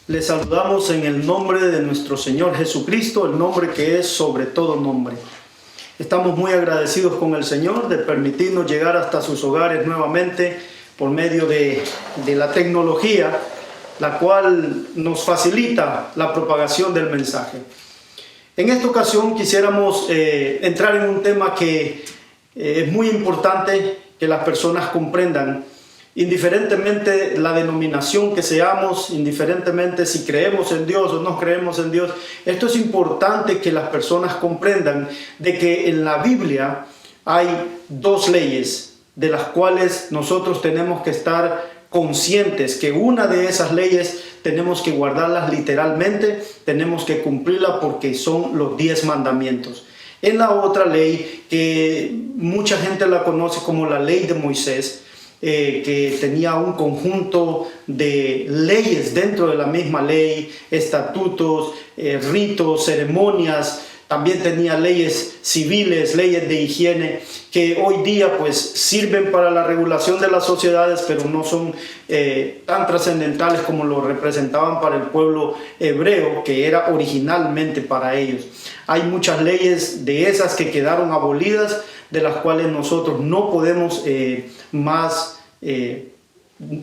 Les saludamos en el nombre de nuestro Señor Jesucristo, el nombre que es sobre todo nombre. Estamos muy agradecidos con el Señor de permitirnos llegar hasta sus hogares nuevamente por medio de la tecnología, la cual nos facilita la propagación del mensaje. En esta ocasión quisiéramos entrar en un tema que es muy importante que las personas comprendan, indiferentemente la denominación que seamos, indiferentemente si creemos en Dios o no creemos en Dios. Esto es importante que las personas comprendan de que en la Biblia hay dos leyes de las cuales nosotros tenemos que estar conscientes, que una de esas leyes tenemos que guardarlas literalmente, tenemos que cumplirla porque son los 10 mandamientos. En la otra ley, que mucha gente la conoce como la ley de Moisés, que tenía un conjunto de leyes dentro de la misma ley, estatutos, ritos, ceremonias, también tenía leyes civiles, leyes de higiene, que hoy día pues sirven para la regulación de las sociedades, pero no son tan trascendentales como lo representaban para el pueblo hebreo, que era originalmente para ellos. Hay muchas leyes de esas que quedaron abolidas, de las cuales nosotros no podemos más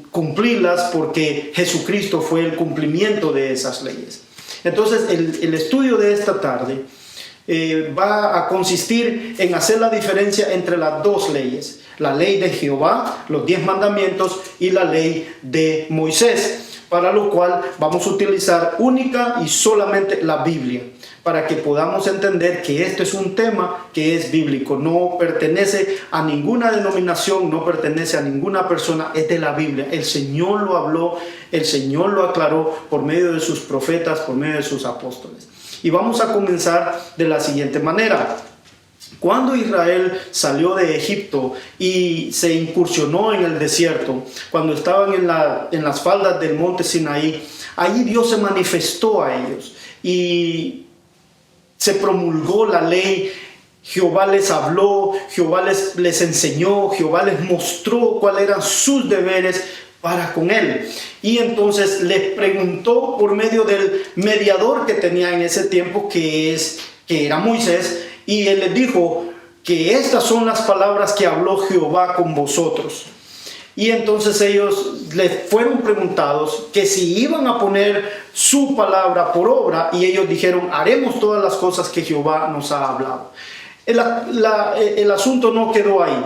cumplirlas, porque Jesucristo fue el cumplimiento de esas leyes. Entonces el estudio de esta tarde va a consistir en hacer la diferencia entre las dos leyes: la ley de Jehová, los 10 mandamientos, y la ley de Moisés, para lo cual vamos a utilizar única y solamente la Biblia, para que podamos entender que esto es un tema que es bíblico, no pertenece a ninguna denominación, no pertenece a ninguna persona, es de la Biblia. El Señor lo habló, el Señor lo aclaró por medio de sus profetas, por medio de sus apóstoles. Y vamos a comenzar de la siguiente manera. Cuando Israel salió de Egipto y se incursionó en el desierto, cuando estaban en las faldas del monte Sinaí, allí Dios se manifestó a ellos y se promulgó la ley. Jehová les habló, Jehová les enseñó, Jehová les mostró cuáles eran sus deberes para con él. Y entonces les preguntó por medio del mediador que tenía en ese tiempo, que era Moisés, y él les dijo que estas son las palabras que habló Jehová con vosotros. Y entonces ellos les fueron preguntados que si iban a poner su palabra por obra, y ellos dijeron: haremos todas las cosas que Jehová nos ha hablado. El asunto no quedó ahí.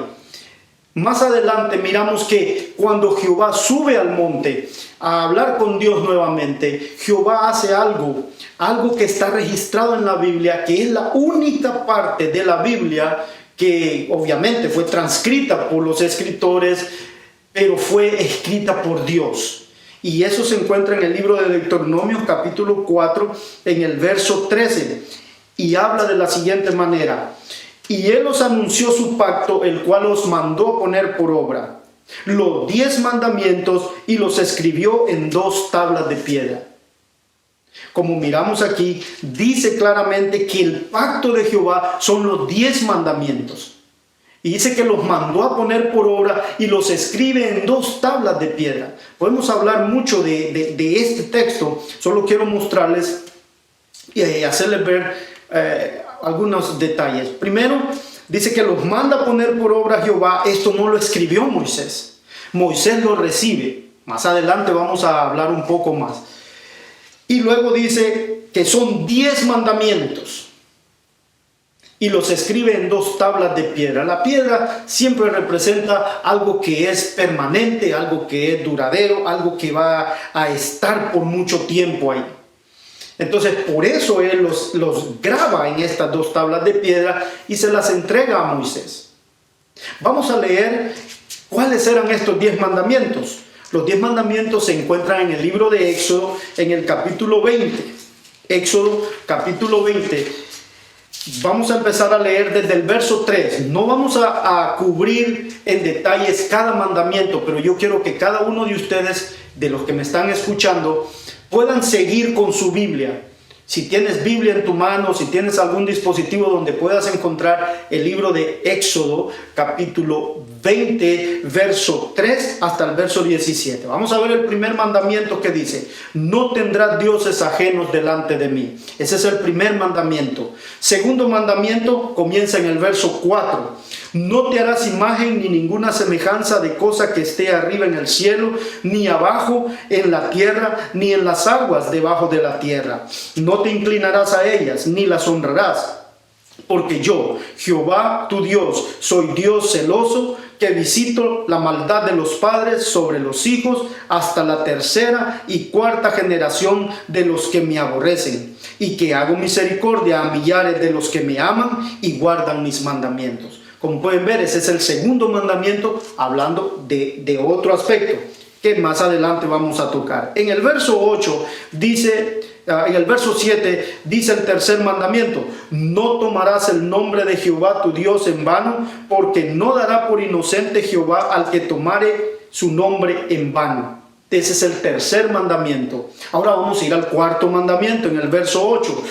Más adelante miramos que cuando Jehová sube al monte a hablar con Dios nuevamente, Jehová hace algo que está registrado en la Biblia, que es la única parte de la Biblia que obviamente fue transcrita por los escritores, pero fue escrita por Dios. Y eso se encuentra en el libro de Deuteronomio capítulo 4, en el verso 13, y habla de la siguiente manera: y él os anunció su pacto, el cual os mandó poner por obra, los 10 mandamientos, y los escribió en 2 tablas de piedra. Como miramos aquí, dice claramente que el pacto de Jehová son los 10 mandamientos. Y dice que los mandó a poner por obra y los escribe en 2 tablas de piedra. Podemos hablar mucho de este texto, solo quiero mostrarles y hacerles ver algunos detalles. Primero, dice que los manda a poner por obra Jehová. Esto no lo escribió Moisés. Moisés lo recibe. Más adelante vamos a hablar un poco más. Y luego dice que son 10 mandamientos y los escribe en 2 tablas de piedra. La piedra siempre representa algo que es permanente, algo que es duradero, algo que va a estar por mucho tiempo ahí. Entonces, por eso él los graba en estas 2 tablas de piedra y se las entrega a Moisés. Vamos a leer cuáles eran estos 10 mandamientos. Los 10 mandamientos se encuentran en el libro de Éxodo, en el capítulo 20. Éxodo, capítulo 20. Vamos a empezar a leer desde el verso 3. No vamos a cubrir en detalles cada mandamiento, pero yo quiero que cada uno de ustedes, de los que me están escuchando, puedan seguir con su Biblia Si tienes Biblia en tu mano, si tienes algún dispositivo donde puedas encontrar el libro de Éxodo, capítulo 20, verso 3 hasta el verso 17. Vamos a ver el primer mandamiento que dice: no tendrás dioses ajenos delante de mí. Ese es el primer mandamiento. Segundo mandamiento comienza en el verso 4. No te harás imagen ni ninguna semejanza de cosa que esté arriba en el cielo, ni abajo en la tierra, ni en las aguas debajo de la tierra. No te inclinarás a ellas, ni las honrarás. Porque yo, Jehová tu Dios, soy Dios celoso, que visito la maldad de los padres sobre los hijos hasta la tercera y cuarta generación de los que me aborrecen, y que hago misericordia a millares de los que me aman y guardan mis mandamientos. Como pueden ver, ese es el segundo mandamiento, hablando de otro aspecto que más adelante vamos a tocar. En el verso 8 dice, en el verso 7 dice el tercer mandamiento: no tomarás el nombre de Jehová tu Dios en vano, porque no dará por inocente Jehová al que tomare su nombre en vano. Ese es el tercer mandamiento. Ahora vamos a ir al cuarto mandamiento en el verso 8.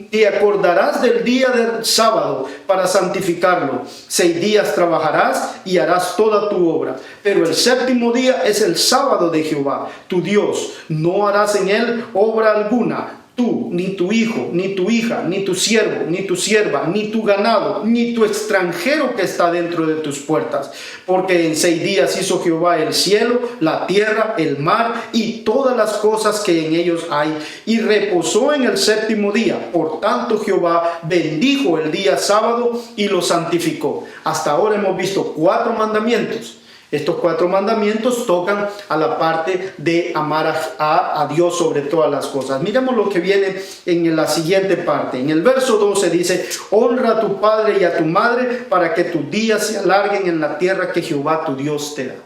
Te acordarás del día del sábado para santificarlo. 6 días trabajarás y harás toda tu obra. Pero el séptimo día es el sábado de Jehová, tu Dios. No harás en él obra alguna. Tú, ni tu hijo, ni tu hija, ni tu siervo, ni tu sierva, ni tu ganado, ni tu extranjero que está dentro de tus puertas. Porque en 6 días hizo Jehová el cielo, la tierra, el mar y todas las cosas que en ellos hay, y reposó en el séptimo día. Por tanto Jehová bendijo el día sábado y lo santificó. Hasta ahora hemos visto 4 mandamientos. Estos 4 mandamientos tocan a la parte de amar a Dios sobre todas las cosas. Miremos lo que viene en la siguiente parte. En el verso 12 dice: honra a tu padre y a tu madre para que tus días se alarguen en la tierra que Jehová tu Dios te da.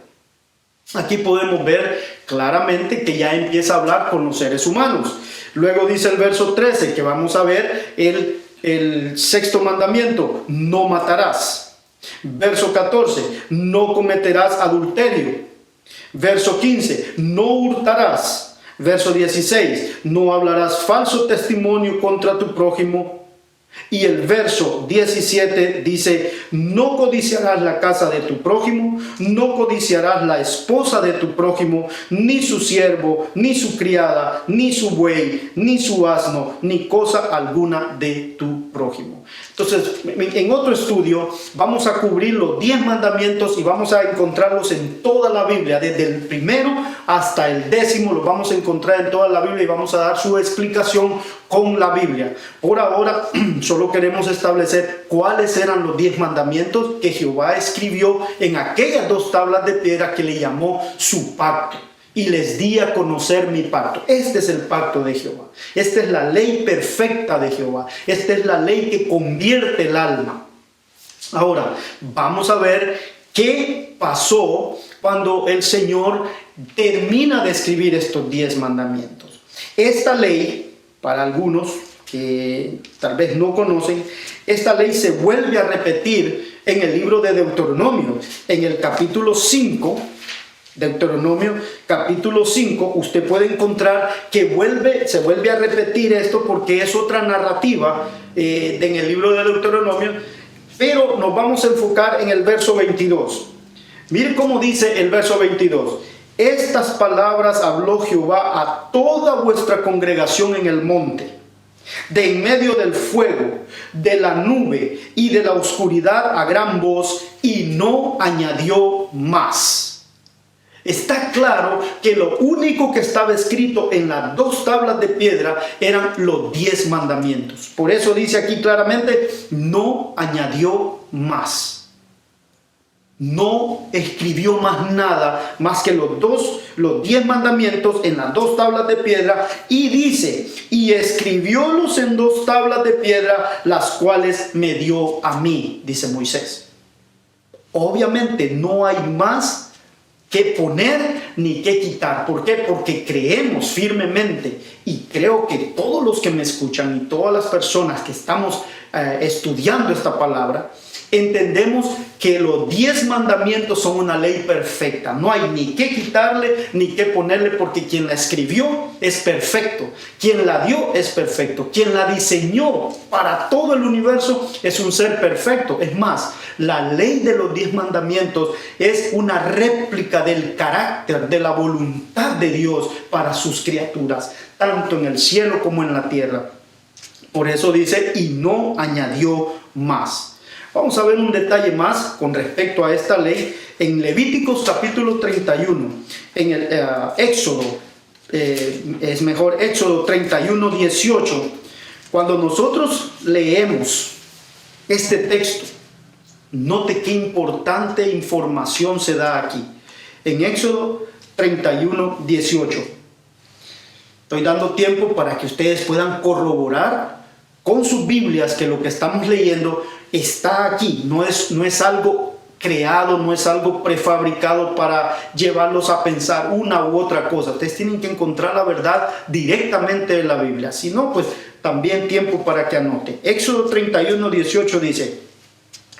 Aquí podemos ver claramente que ya empieza a hablar con los seres humanos. Luego dice el verso 13 que vamos a ver el sexto mandamiento: no matarás. Verso 14, no cometerás adulterio. Verso 15, no hurtarás. Verso 16, no hablarás falso testimonio contra tu prójimo. Y el verso 17 dice: no codiciarás la casa de tu prójimo, no codiciarás la esposa de tu prójimo, ni su siervo, ni su criada, ni su buey, ni su asno, ni cosa alguna de tu prójimo. Entonces, en otro estudio vamos a cubrir los 10 mandamientos y vamos a encontrarlos en toda la Biblia, desde el primero hasta el 10º, los vamos a encontrar en toda la Biblia y vamos a dar su explicación con la Biblia. Por ahora, solo queremos establecer cuáles eran los 10 mandamientos que Jehová escribió en aquellas 2 tablas de piedra que le llamó su pacto. Y les di a conocer mi pacto. Este es el pacto de Jehová. Esta es la ley perfecta de Jehová. Esta es la ley que convierte el alma. Ahora, vamos a ver qué pasó cuando el Señor termina de escribir estos 10 mandamientos. Esta ley, para algunos que tal vez no conocen, esta ley se vuelve a repetir en el libro de Deuteronomio, en el capítulo 5. Deuteronomio capítulo 5, usted puede encontrar que se vuelve a repetir esto porque es otra narrativa en el libro de Deuteronomio, pero nos vamos a enfocar en el verso 22. Mire cómo dice el verso 22. Estas palabras habló Jehová a toda vuestra congregación en el monte, de en medio del fuego, de la nube y de la oscuridad a gran voz, y no añadió más. Está claro que lo único que estaba escrito en las 2 tablas de piedra eran los 10 mandamientos. Por eso dice aquí claramente: no añadió más. No escribió más nada más que los 10 mandamientos en las 2 tablas de piedra. Y dice: y escribiólos en 2 tablas de piedra, las cuales me dio a mí, dice Moisés. Obviamente no hay más que poner ni que quitar. ¿Por qué? Porque creemos firmemente, y creo que todos los que me escuchan y todas las personas que estamos estudiando esta palabra, entendemos que los 10 mandamientos son una ley perfecta. No hay ni que quitarle ni que ponerle, porque quien la escribió es perfecto. Quien la dio es perfecto. Quien la diseñó para todo el universo es un ser perfecto. Es más, la ley de los 10 mandamientos es una réplica del carácter, de la voluntad de Dios para sus criaturas, tanto en el cielo como en la tierra. Por eso dice, y no añadió más. Vamos a ver un detalle más con respecto a esta ley en Levíticos capítulo 31, en el Éxodo, Éxodo 31, 18. Cuando nosotros leemos este texto, note qué importante información se da aquí. En Éxodo 31, 18. Estoy dando tiempo para que ustedes puedan corroborar con sus Biblias que lo que estamos leyendo está aquí, no es algo creado, no es algo prefabricado para llevarlos a pensar una u otra cosa. Ustedes tienen que encontrar la verdad directamente de la Biblia. Si no, pues también tiempo para que anote. Éxodo 31, 18 dice: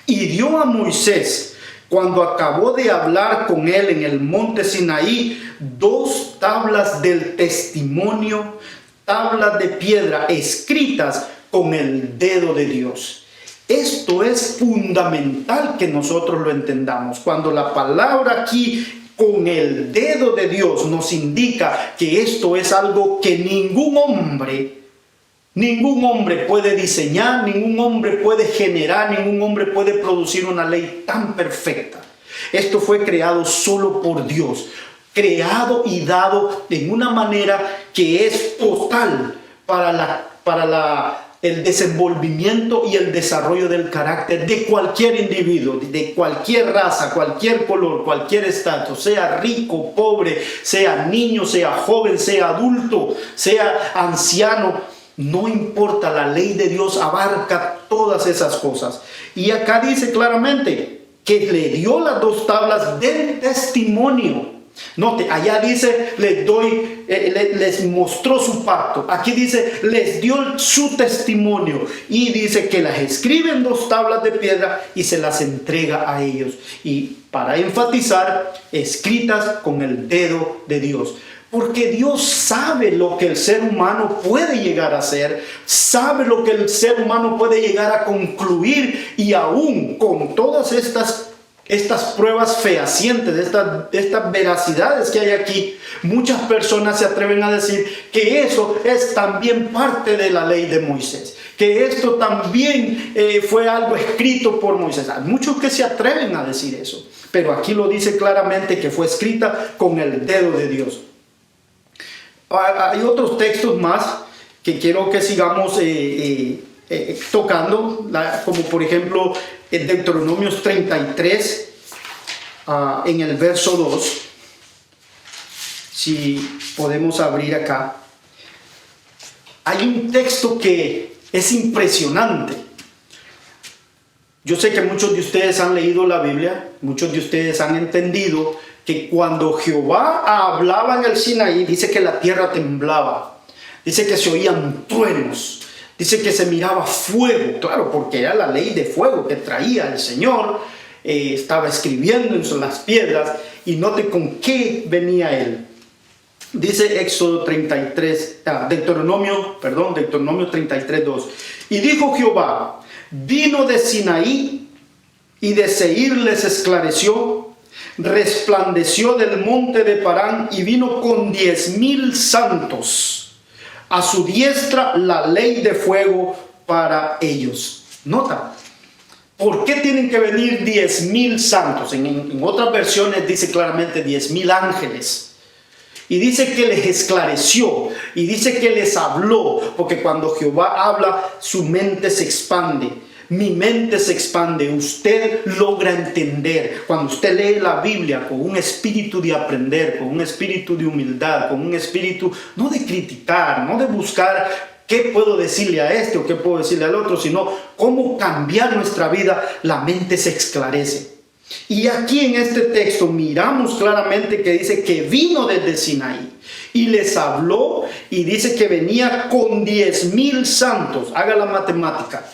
y dio a Moisés, cuando acabó de hablar con él en el monte Sinaí, 2 tablas del testimonio, tablas de piedra escritas con el dedo de Dios. Esto es fundamental que nosotros lo entendamos. Cuando la palabra aquí, con el dedo de Dios, nos indica que esto es algo que ningún hombre puede diseñar, ningún hombre puede generar, ningún hombre puede producir una ley tan perfecta. Esto fue creado solo por Dios, creado y dado en una manera que es total para el desenvolvimiento y el desarrollo del carácter de cualquier individuo, de cualquier raza, cualquier color, cualquier estatus, sea rico, pobre, sea niño, sea joven, sea adulto, sea anciano. No importa, la ley de Dios abarca todas esas cosas. Y acá dice claramente que le dio las 2 tablas del testimonio. Note, allá dice, les mostró su pacto. Aquí dice, les dio su testimonio. Y dice que las escribe en 2 tablas de piedra y se las entrega a ellos. Y para enfatizar, escritas con el dedo de Dios. Porque Dios sabe lo que el ser humano puede llegar a hacer, sabe lo que el ser humano puede llegar a concluir, y aún con todas estas pruebas fehacientes, estas veracidades que hay aquí, muchas personas se atreven a decir que eso es también parte de la ley de Moisés, que esto también fue algo escrito por Moisés. Hay muchos que se atreven a decir eso, pero aquí lo dice claramente que fue escrita con el dedo de Dios. Hay otros textos más que quiero que sigamos tocando, como por ejemplo en Deuteronomios 33, en el verso 2, si podemos abrir acá. Hay un texto que es impresionante. Yo sé que muchos de ustedes han leído la Biblia, muchos de ustedes han entendido que cuando Jehová hablaba en el Sinaí, dice que la tierra temblaba, dice que se oían truenos, dice que se miraba fuego, claro, porque era la ley de fuego que traía el Señor, estaba escribiendo en las piedras, y note con qué venía él. Dice Éxodo 33, Deuteronomio 33, 2. Y dijo Jehová: vino de Sinaí y de Seir les esclareció, resplandeció del monte de Parán y vino con 10,000 santos. A su diestra la ley de fuego para ellos. Nota, ¿por qué tienen que venir 10,000 santos? En otras versiones dice claramente 10,000 ángeles. Y dice que les esclareció, y dice que les habló, porque cuando Jehová habla, su mente se expande. Mi mente se expande, usted logra entender. Cuando usted lee la Biblia con un espíritu de aprender, con un espíritu de humildad, con un espíritu no de criticar, no de buscar qué puedo decirle a este o qué puedo decirle al otro, sino cómo cambiar nuestra vida, la mente se esclarece. Y aquí en este texto miramos claramente que dice que vino desde Sinaí y les habló, y dice que venía con 10,000 santos. Haga la matemática.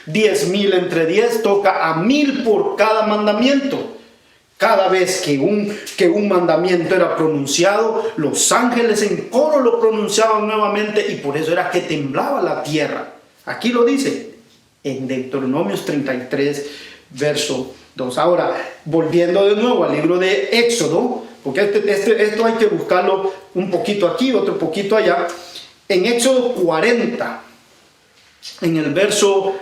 10,000 entre 10, toca a 1,000 por cada mandamiento. Cada vez que un mandamiento era pronunciado, los ángeles en coro lo pronunciaban nuevamente, y por eso era que temblaba la tierra. Aquí lo dice en Deuteronomios 33, verso 2. Ahora, volviendo de nuevo al libro de Éxodo, porque esto hay que buscarlo un poquito aquí, otro poquito allá. En Éxodo 40, en el verso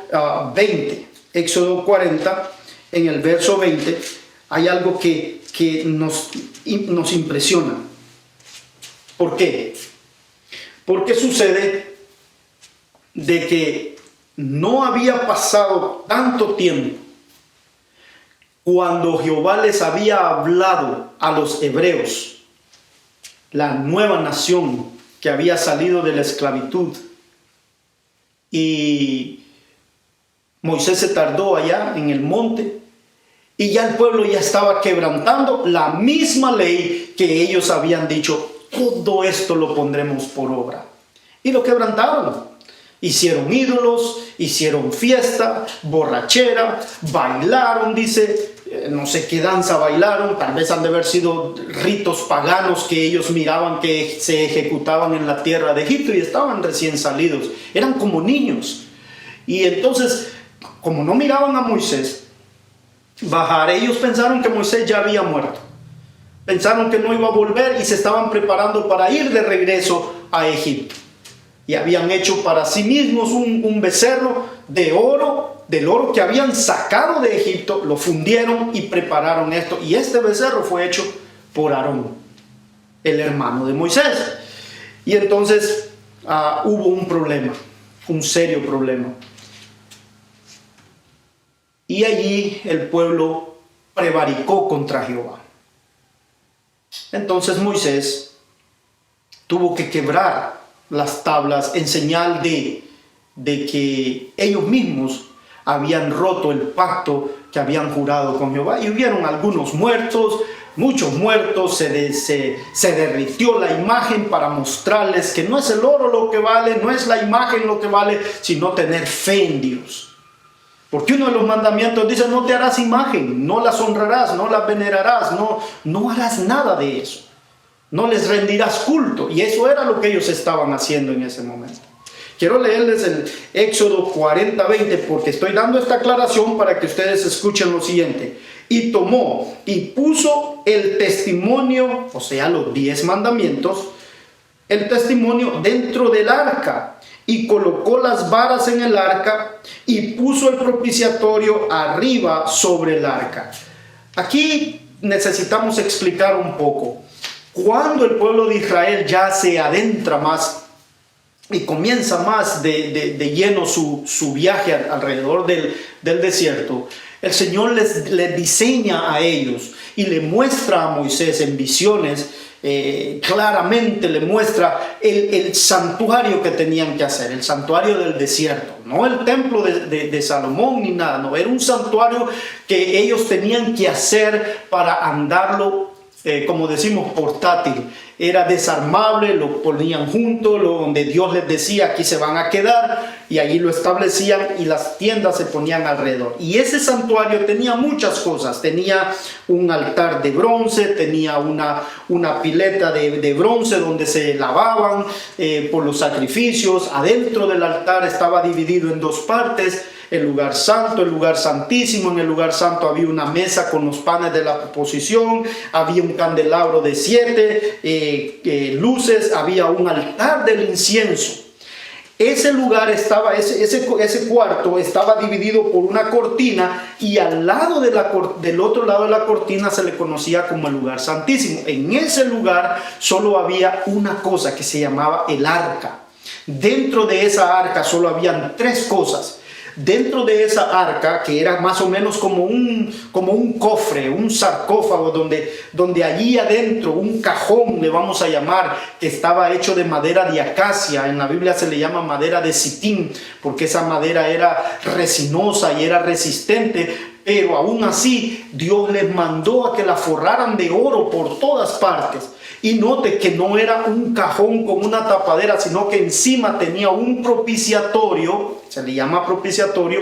20, Éxodo 40, en el verso 20, hay algo que nos impresiona. ¿Por qué? Porque sucede de que no había pasado tanto tiempo cuando Jehová les había hablado a los hebreos, la nueva nación que había salido de la esclavitud, y Moisés se tardó allá en el monte, y ya el pueblo ya estaba quebrantando la misma ley que ellos habían dicho: todo esto lo pondremos por obra. Y lo quebrantaron. Hicieron ídolos, hicieron fiesta, borrachera, bailaron, dice, no sé qué danza bailaron, tal vez han de haber sido ritos paganos que ellos miraban que se ejecutaban en la tierra de Egipto, y estaban recién salidos, eran como niños. Y entonces, como no miraban a Moisés bajar, ellos pensaron que Moisés ya había muerto, pensaron que no iba a volver, y se estaban preparando para ir de regreso a Egipto. Y habían hecho para sí mismos un becerro de oro, del oro que habían sacado de Egipto, lo fundieron y prepararon esto. Y este becerro fue hecho por Aarón, el hermano de Moisés. Y entonces hubo un problema, un serio problema. Y allí el pueblo prevaricó contra Jehová. Entonces Moisés tuvo que quebrar las tablas en señal de que ellos mismos habían roto el pacto que habían jurado con Jehová. Y hubieron algunos muertos, muchos muertos, se derritió la imagen para mostrarles que no es el oro lo que vale, no es la imagen lo que vale, sino tener fe en Dios. Porque uno de los mandamientos dice: no te harás imagen, no las honrarás, no las venerarás, no harás nada de eso. No les rendirás culto. Y eso era lo que ellos estaban haciendo en ese momento. Quiero leerles el Éxodo 40, 20, porque estoy dando esta aclaración para que ustedes escuchen lo siguiente. Y tomó y puso el testimonio, o sea, los 10 mandamientos, el testimonio dentro del arca, y colocó las varas en el arca, y puso el propiciatorio arriba sobre el arca. Aquí necesitamos explicar un poco. Cuando el pueblo de Israel ya se adentra más y comienza más de lleno su viaje alrededor del desierto, el Señor les diseña a ellos y le muestra a Moisés en visiones, claramente le muestra el santuario que tenían que hacer, el santuario del desierto, no el templo de Salomón ni nada, no, era un santuario que ellos tenían que hacer para andarlo, como decimos, portátil. Era desarmable, lo ponían junto, donde Dios les decía: aquí se van a quedar, y allí lo establecían, y las tiendas se ponían alrededor. Y ese santuario tenía muchas cosas. Tenía un altar de bronce, tenía una pileta de bronce donde se lavaban por los sacrificios. Adentro del altar estaba dividido en 2 partes: el lugar santo, el lugar santísimo. En el lugar santo había una mesa con los panes de la proposición, había un candelabro de 7 luces, había un altar del incienso. Ese lugar estaba, ese cuarto estaba dividido por una cortina, y al lado del otro lado de la cortina se le conocía como el lugar santísimo. En ese lugar solo había una cosa que se llamaba el arca. Dentro de esa arca solo habían 3 cosas. Dentro de esa arca, que era más o menos como un cofre, un sarcófago, donde allí adentro, un cajón le vamos a llamar, que estaba hecho de madera de acacia. En la Biblia se le llama madera de sitín, porque esa madera era resinosa y era resistente pero aún así Dios les mandó a que la forraran de oro por todas partes. Y note que no era un cajón con una tapadera, sino que encima tenía un propiciatorio, se le llama propiciatorio,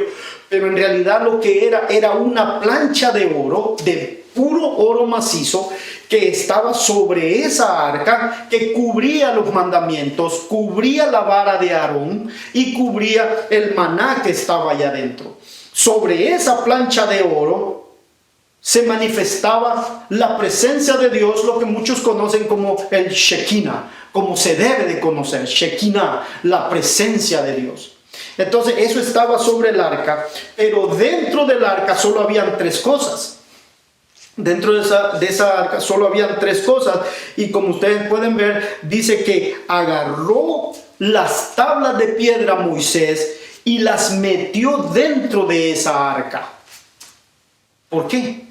pero en realidad lo que era una plancha de oro, de puro oro macizo, que estaba sobre esa arca, que cubría los mandamientos, cubría la vara de Aarón y cubría el maná que estaba allá adentro. Sobre esa plancha de oro se manifestaba la presencia de Dios, lo que muchos conocen como el Shekinah, como se debe de conocer, Shekinah, la presencia de Dios. Entonces eso estaba sobre el arca, pero dentro del arca solo habían tres cosas. Dentro de esa arca solo habían tres cosas, y como ustedes pueden ver, dice que agarró las tablas de piedra Moisés y las metió dentro de esa arca. ¿Por qué?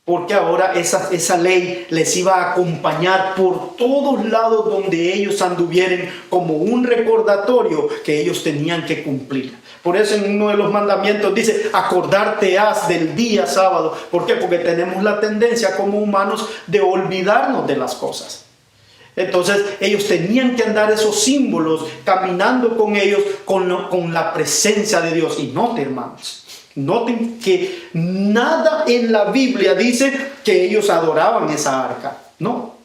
Porque ahora esa ley les iba a acompañar por todos lados donde ellos anduvieren, como un recordatorio que ellos tenían que cumplir. Por eso en uno de los mandamientos dice, acordarte has del día sábado. ¿Por qué? Porque tenemos la tendencia como humanos de olvidarnos de las cosas. Entonces ellos tenían que andar esos símbolos, caminando con ellos, con la presencia de Dios. Y noten, hermanos, noten que nada en la Biblia dice que ellos adoraban esa arca. No.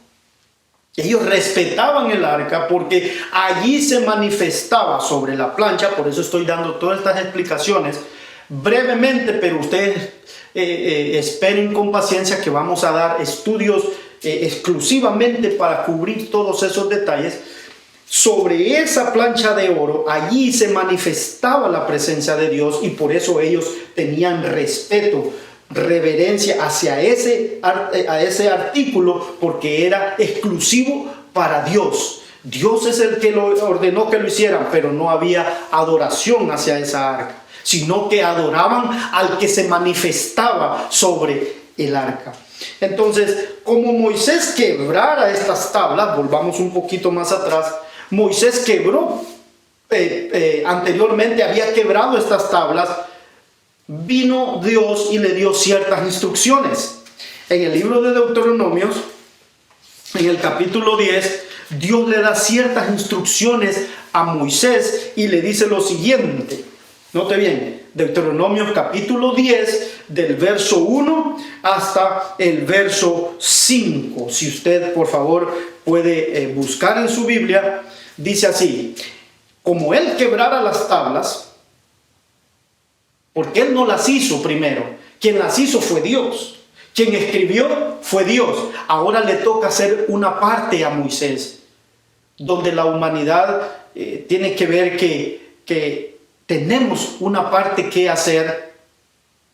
Ellos respetaban el arca porque allí se manifestaba sobre la plancha. Por eso estoy dando todas estas explicaciones brevemente, pero ustedes esperen con paciencia que vamos a dar estudios exclusivamente para cubrir todos esos detalles. Sobre esa plancha de oro, allí se manifestaba la presencia de Dios, y por eso ellos tenían respeto, reverencia hacia ese artículo, porque era exclusivo para Dios. Dios es el que lo ordenó que lo hicieran, pero no había adoración hacia esa arca, sino que adoraban al que se manifestaba sobre el arca. Entonces, como Moisés quebrara estas tablas, volvamos un poquito más atrás, Moisés quebró, anteriormente había quebrado estas tablas, vino Dios y le dio ciertas instrucciones. En el libro de Deuteronomios, en el capítulo 10, Dios le da ciertas instrucciones a Moisés y le dice lo siguiente. Note bien, Deuteronomios capítulo 10, del verso 1 hasta el verso 5. Si usted, por favor, puede buscar en su Biblia, dice así: como él quebrara las tablas, porque él no las hizo primero, quien las hizo fue Dios, quien escribió fue Dios. Ahora le toca hacer una parte a Moisés, donde la humanidad tiene que ver que tenemos una parte que hacer,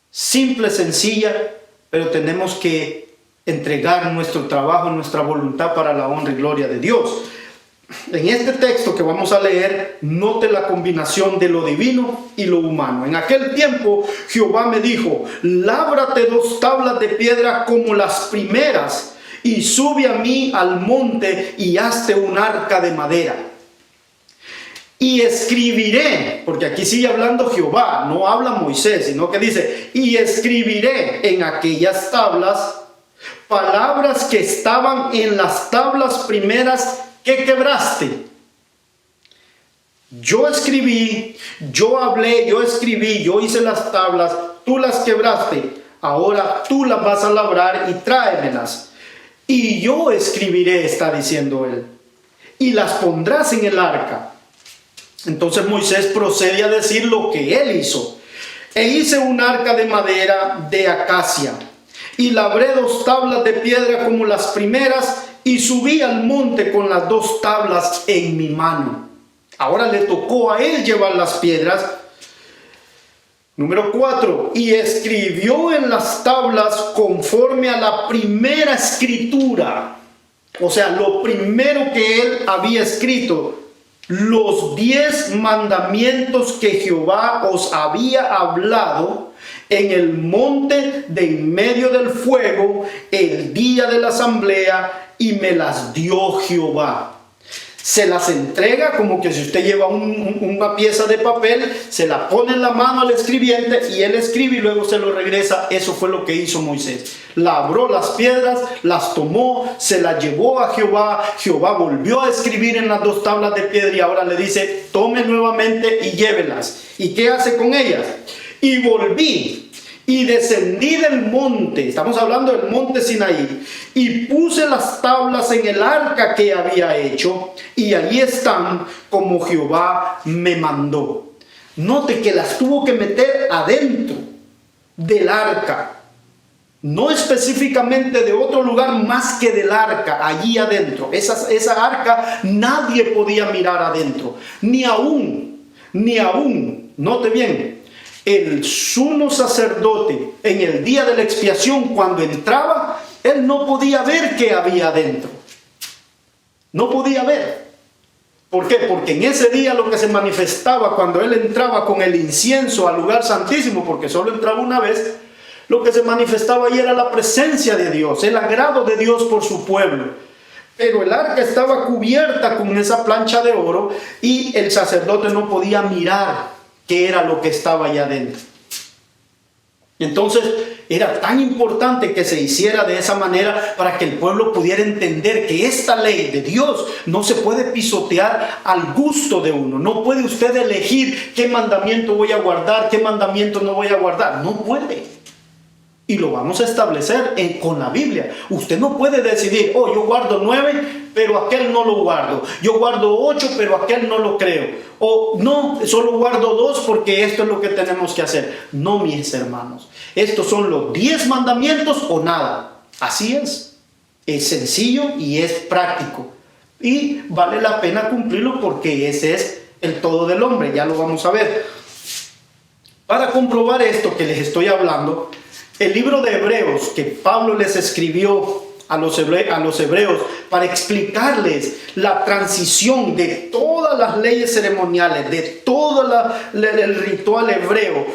simple, sencilla, pero tenemos que entregar nuestro trabajo, nuestra voluntad para la honra y gloria de Dios. En este texto que vamos a leer, note la combinación de lo divino y lo humano. En aquel tiempo Jehová me dijo: lábrate 2 tablas de piedra como las primeras, y sube a mí al monte y hazte un arca de madera. Y escribiré, porque aquí sigue hablando Jehová, no habla Moisés, sino que dice: y escribiré en aquellas tablas palabras que estaban en las tablas primeras que quebraste. Yo escribí, yo hablé, yo escribí, yo hice las tablas, tú las quebraste, ahora tú las vas a labrar y tráemelas. Y yo escribiré, está diciendo él, y las pondrás en el arca. Entonces Moisés procede a decir lo que él hizo. E hice un arca de madera de acacia, y labré 2 tablas de piedra como las primeras, y subí al monte con las 2 tablas en mi mano. Ahora le tocó a él llevar las piedras. Número 4. Y escribió en las tablas conforme a la primera escritura. O sea, lo primero que él había escrito: los 10 mandamientos que Jehová os había hablado en el monte de en medio del fuego el día de la asamblea, y me las dio Jehová. se las entrega como que si usted lleva una pieza de papel, se la pone en la mano al escribiente y él escribe y luego se lo regresa. Eso fue lo que hizo Moisés. Labró las piedras, las tomó, se las llevó a Jehová. Jehová volvió a escribir en las 2 tablas de piedra y ahora le dice, tome nuevamente y llévelas. ¿Y qué hace con ellas? Y volví y descendí del monte, estamos hablando del monte Sinaí, y puse las tablas en el arca que había hecho, y allí están como Jehová me mandó. Note que las tuvo que meter adentro del arca, no específicamente de otro lugar más que del arca, allí adentro. Esa arca nadie podía mirar adentro, ni aún, note bien, el sumo sacerdote en el día de la expiación, cuando entraba, él no podía ver qué había adentro. No podía ver. ¿Por qué? Porque en ese día lo que se manifestaba cuando él entraba con el incienso al lugar santísimo, porque solo entraba una vez, lo que se manifestaba ahí era la presencia de Dios, el agrado de Dios por su pueblo. Pero el arca estaba cubierta con esa plancha de oro y el sacerdote no podía mirar qué era lo que estaba allá adentro. Entonces era tan importante que se hiciera de esa manera para que el pueblo pudiera entender que esta ley de Dios no se puede pisotear al gusto de uno. No puede usted elegir qué mandamiento voy a guardar, qué mandamiento no voy a guardar. No puede. Y lo vamos a establecer con la Biblia. Usted no puede decidir, oh, yo guardo 9, pero aquel no lo guardo. Yo guardo 8, pero aquel no lo creo. O no, solo guardo 2 porque esto es lo que tenemos que hacer. No, mis hermanos. Estos son los 10 mandamientos o nada. Así es. Es sencillo y es práctico. Y vale la pena cumplirlo porque ese es el todo del hombre. Ya lo vamos a ver. Para comprobar esto que les estoy hablando, el libro de Hebreos que Pablo les escribió a los hebreos para explicarles la transición de todas las leyes ceremoniales, de todo el ritual hebreo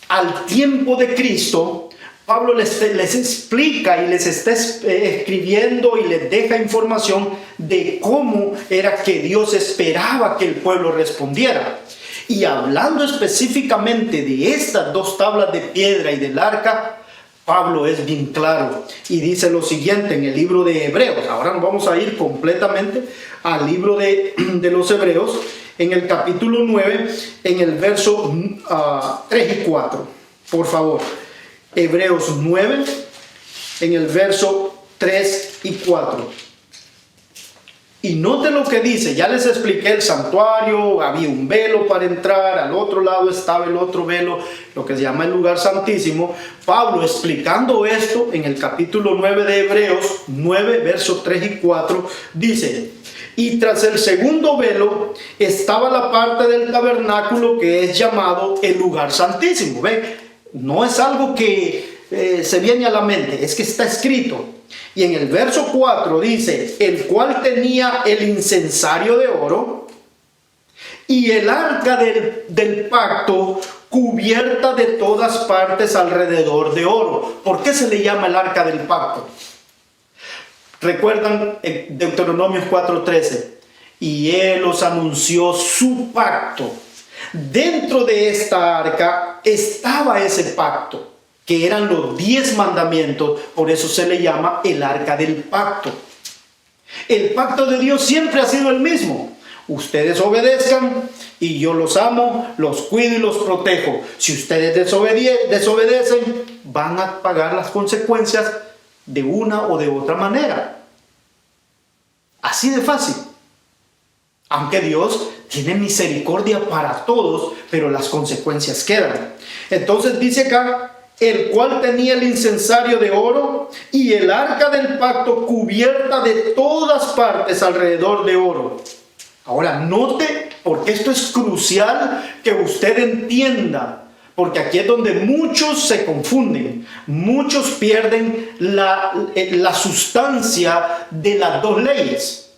al tiempo de Cristo, Pablo les explica y les está escribiendo y les deja información de cómo era que Dios esperaba que el pueblo respondiera. Y hablando específicamente de estas 2 tablas de piedra y del arca, Pablo es bien claro y dice lo siguiente en el libro de Hebreos. Ahora nos vamos a ir completamente al libro de los Hebreos, en el capítulo 9, en el verso 3 y 4. Por favor, Hebreos 9, en el verso 3 y 4. Y note lo que dice, ya les expliqué el santuario, había un velo para entrar, al otro lado estaba el otro velo, lo que se llama el lugar santísimo. Pablo explicando esto en el capítulo 9 de Hebreos, 9, versos 3 y 4, dice, y tras el segundo velo estaba la parte del tabernáculo que es llamado el lugar santísimo. ¿Ve? No es algo que se viene a la mente, es que está escrito. Y en el verso 4 dice, el cual tenía el incensario de oro y el arca del pacto cubierta de todas partes alrededor de oro. ¿Por qué se le llama el arca del pacto? Recuerdan en Deuteronomio 4:13, y él os anunció su pacto. Dentro de esta arca estaba ese pacto, que eran los 10 mandamientos, por eso se le llama el arca del pacto. El pacto de Dios siempre ha sido el mismo. Ustedes obedezcan y yo los amo, los cuido y los protejo. Si ustedes desobedecen, van a pagar las consecuencias de una o de otra manera. Así de fácil. Aunque Dios tiene misericordia para todos, pero las consecuencias quedan. Entonces dice acá, el cual tenía el incensario de oro y el arca del pacto cubierta de todas partes alrededor de oro. Ahora note, porque esto es crucial que usted entienda, porque aquí es donde muchos se confunden, muchos pierden la sustancia de las 2 leyes.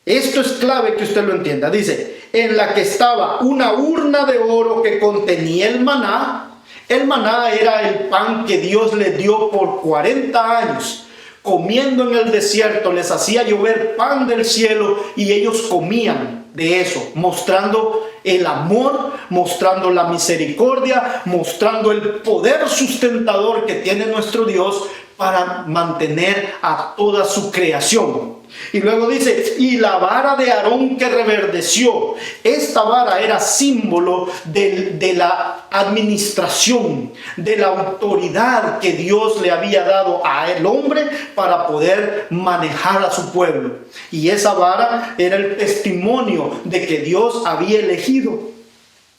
Esto es clave que usted lo entienda. Dice, en la que estaba una urna de oro que contenía el maná. El maná era el pan que Dios le dio por 40 años comiendo en el desierto, les hacía llover pan del cielo y ellos comían de eso, mostrando el amor, mostrando la misericordia, mostrando el poder sustentador que tiene nuestro Dios para mantener a toda su creación. Y luego dice, y la vara de Aarón que reverdeció. Esta vara era símbolo de la administración, de la autoridad que Dios le había dado al hombre para poder manejar a su pueblo. Y esa vara era el testimonio de que Dios había elegido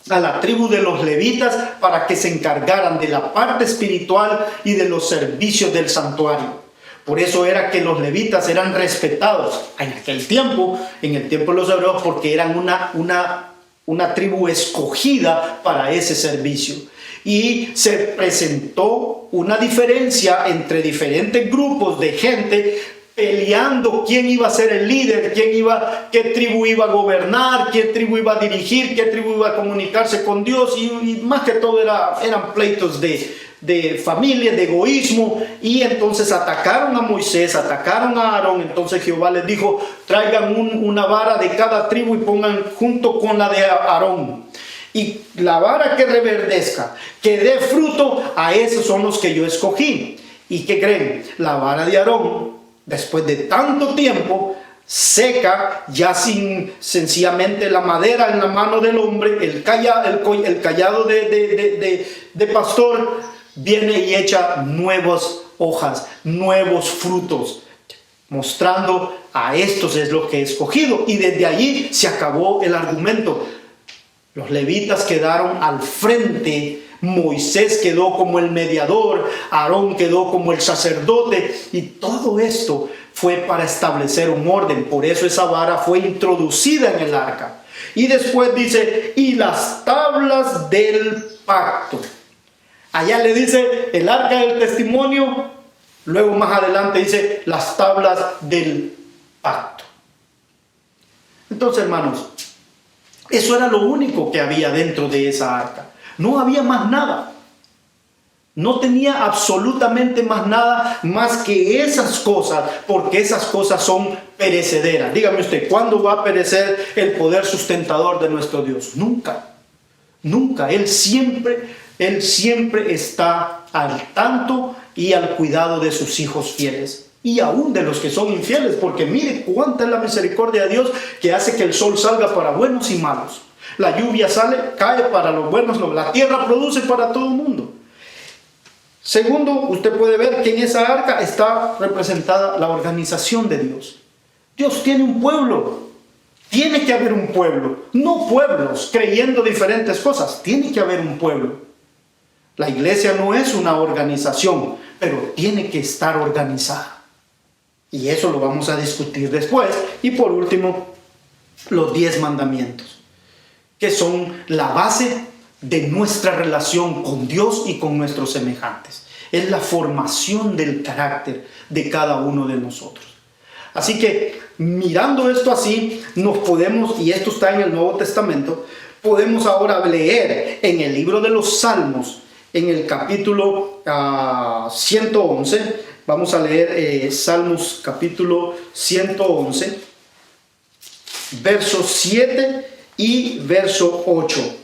a la tribu de los levitas para que se encargaran de la parte espiritual y de los servicios del santuario. Por eso era que los levitas eran respetados en aquel tiempo, en el tiempo de los hebreos, porque eran una tribu escogida para ese servicio. Y se presentó una diferencia entre diferentes grupos de gente peleando quién iba a ser el líder, qué tribu iba a gobernar, qué tribu iba a dirigir, qué tribu iba a comunicarse con Dios, y más que todo eran pleitos de familia, de egoísmo. Y entonces atacaron a Moisés, atacaron a Aarón. Entonces Jehová les dijo, traigan una vara de cada tribu y pongan junto con la de Aarón, y la vara que reverdezca, que dé fruto, a esos son los que yo escogí. ¿Y qué creen? La vara de Aarón, después de tanto tiempo, seca, ya sin sencillamente la madera en la mano del hombre, el cayado de pastor, viene y echa nuevas hojas, nuevos frutos, mostrando a estos es lo que he escogido. Y desde allí se acabó el argumento. Los levitas quedaron al frente, Moisés quedó como el mediador, Aarón quedó como el sacerdote, y todo esto fue para establecer un orden. Por eso esa vara fue introducida en el arca. Y después dice, y las tablas del pacto. Allá le dice el arca del testimonio, luego más adelante dice las tablas del pacto. Entonces, hermanos, eso era lo único que había dentro de esa arca. No había más nada. No tenía absolutamente más nada más que esas cosas, porque esas cosas son perecederas. Dígame usted, ¿cuándo va a perecer el poder sustentador de nuestro Dios? Nunca. Nunca. Él siempre está al tanto y al cuidado de sus hijos fieles. Y aún de los que son infieles, porque mire cuánta es la misericordia de Dios, que hace que el sol salga para buenos y malos. La lluvia cae para los buenos, la tierra produce para todo el mundo. Segundo, usted puede ver que en esa arca está representada la organización de Dios. Dios tiene un pueblo. Tiene que haber un pueblo. No pueblos creyendo diferentes cosas. Tiene que haber un pueblo. La iglesia no es una organización, pero tiene que estar organizada. Y eso lo vamos a discutir después. Y por último, los 10 mandamientos, que son la base de nuestra relación con Dios y con nuestros semejantes. Es la formación del carácter de cada uno de nosotros. Así que, mirando esto así, nos podemos, y esto está en el Nuevo Testamento, podemos ahora leer en el libro de los Salmos, en el capítulo 111, vamos a leer Salmos capítulo 111, verso 7 y verso 8,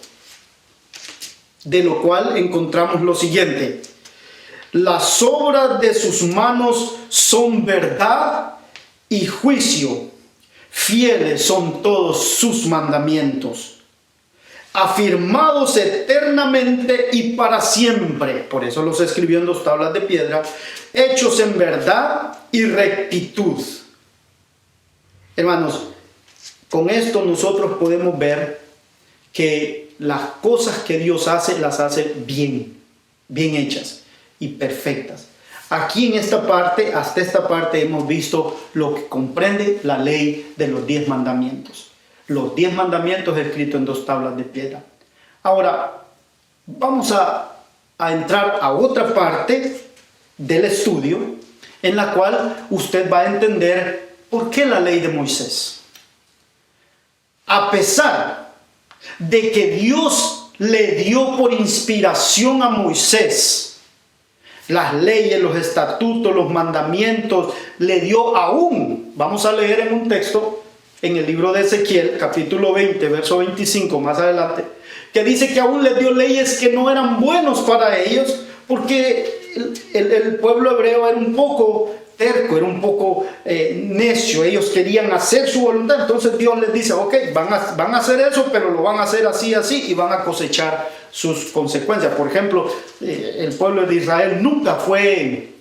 de lo cual encontramos lo siguiente: las obras de sus manos son verdad y juicio, fieles son todos sus mandamientos, afirmados eternamente y para siempre. Por eso los escribió en 2 tablas de piedra, hechos en verdad y rectitud. Hermanos, con esto nosotros podemos ver que las cosas que Dios hace, las hace bien hechas y perfectas. Aquí en esta parte, hasta esta parte, hemos visto lo que comprende la ley de los 10 mandamientos. Los 10 mandamientos escritos en 2 tablas de piedra. Ahora, vamos a entrar a otra parte del estudio, en la cual usted va a entender por qué la ley de Moisés. A pesar de que Dios le dio por inspiración a Moisés las leyes, los estatutos, los mandamientos, le dio aún. Vamos a leer en un texto en el libro de Ezequiel, capítulo 20, verso 25, más adelante, que dice que aún les dio leyes que no eran buenos para ellos, porque el pueblo hebreo era un poco terco, era un poco necio. Ellos querían hacer su voluntad. Entonces Dios les dice, ok, van a hacer eso, pero lo van a hacer así, así, y van a cosechar sus consecuencias. Por ejemplo, el pueblo de Israel nunca fue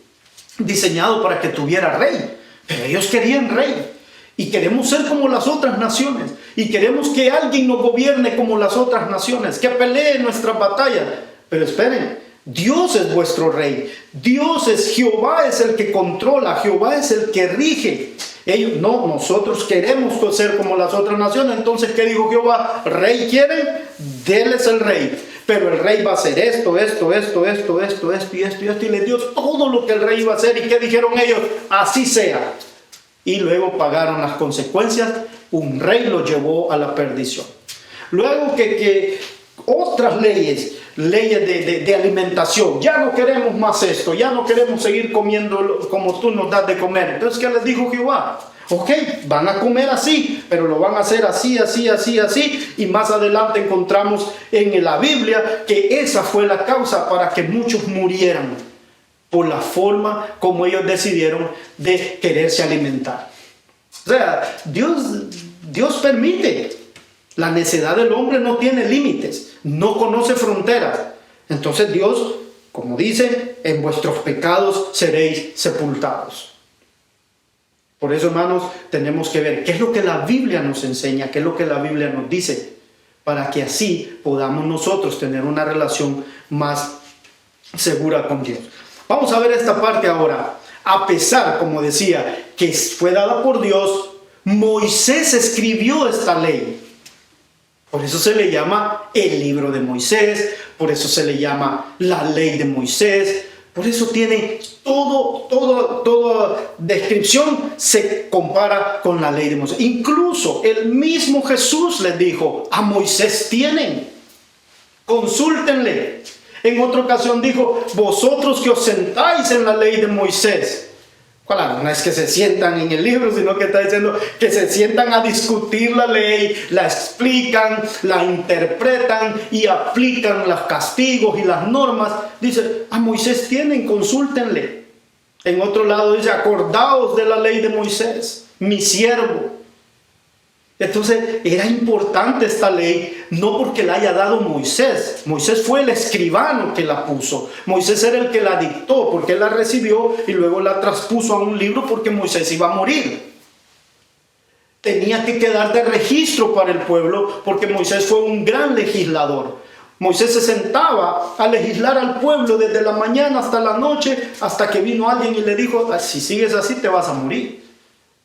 diseñado para que tuviera rey, pero ellos querían rey. Y queremos ser como las otras naciones. Y queremos que alguien nos gobierne como las otras naciones, que pelee nuestras batallas. Pero esperen, Dios es vuestro rey. Dios es Jehová, es el que controla. Jehová es el que rige. Ellos, no, nosotros queremos ser como las otras naciones. Entonces, ¿qué dijo Jehová? ¿Rey quieren? Déles el rey. Pero el rey va a hacer esto. Y les dio todo lo que el rey iba a hacer. ¿Y qué dijeron ellos? Así sea. Y luego pagaron las consecuencias. Un rey los llevó a la perdición. Luego que otras leyes de alimentación. Ya no queremos más esto. Ya no queremos seguir comiendo como tú nos das de comer. Entonces, ¿qué les dijo Jehová? Ok, van a comer así, pero lo van a hacer así. Y más adelante encontramos en la Biblia que esa fue la causa para que muchos murieran, por la forma como ellos decidieron de quererse alimentar. O sea, Dios permite. La necedad del hombre no tiene límites, no conoce fronteras. Entonces Dios, como dice, en vuestros pecados seréis sepultados. Por eso, hermanos, tenemos que ver qué es lo que la Biblia nos enseña, qué es lo que la Biblia nos dice, para que así podamos nosotros tener una relación más segura con Dios. Vamos a ver esta parte ahora. A pesar, como decía, que fue dada por Dios, Moisés escribió esta ley. Por eso se le llama el libro de Moisés, por eso se le llama la ley de Moisés, por eso tiene toda descripción se compara con la ley de Moisés. Incluso el mismo Jesús les dijo, a Moisés tienen, consúltenle. En otra ocasión dijo, vosotros que os sentáis en la ley de Moisés. Claro, no es que se sientan en el libro, sino que está diciendo que se sientan a discutir la ley, la explican, la interpretan y aplican los castigos y las normas. Dice, a Moisés tienen, consúltenle. En otro lado dice, acordaos de la ley de Moisés, mi siervo. Entonces era importante esta ley, no porque la haya dado Moisés. Moisés fue el escribano que la puso. Moisés era el que la dictó, porque él la recibió y luego la transpuso a un libro porque Moisés iba a morir. Tenía que quedar de registro para el pueblo porque Moisés fue un gran legislador. Moisés se sentaba a legislar al pueblo desde la mañana hasta la noche, hasta que vino alguien y le dijo, si sigues así te vas a morir.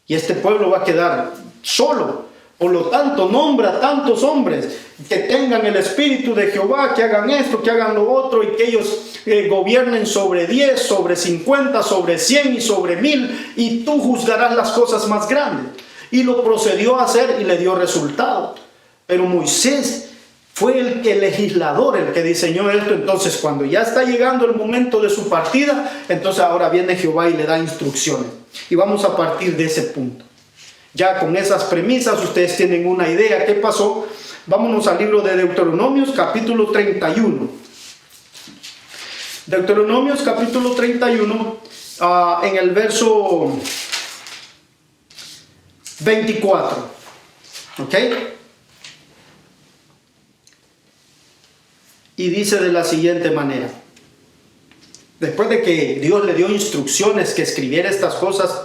Y este pueblo va a quedar solo. Por lo tanto, nombra tantos hombres que tengan el espíritu de Jehová, que hagan esto, que hagan lo otro, y que ellos gobiernen sobre 10, sobre 50, sobre 100 y sobre 1000, y tú juzgarás las cosas más grandes. Y lo procedió a hacer y le dio resultado. Pero Moisés fue el legislador, el que diseñó esto. Entonces, cuando ya está llegando el momento de su partida, entonces ahora viene Jehová y le da instrucciones. Y vamos a partir de ese punto. Ya con esas premisas ustedes tienen una idea qué pasó. Vámonos al libro de Deuteronomios, capítulo 31. Deuteronomios, capítulo 31, en el verso 24. ¿Ok? Y dice de la siguiente manera. Después de que Dios le dio instrucciones que escribiera estas cosas,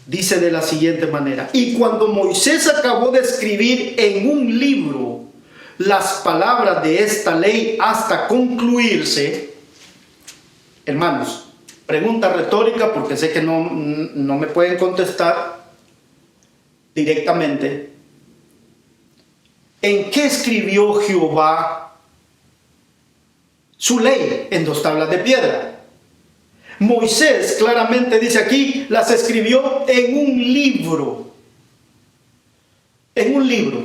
dice de la siguiente manera: y cuando Moisés acabó de escribir en un libro las palabras de esta ley hasta concluirse, hermanos, pregunta retórica porque sé que no me pueden contestar directamente. ¿En qué escribió Jehová su ley? En 2 tablas de piedra. Moisés claramente dice aquí, las escribió en un libro. En un libro.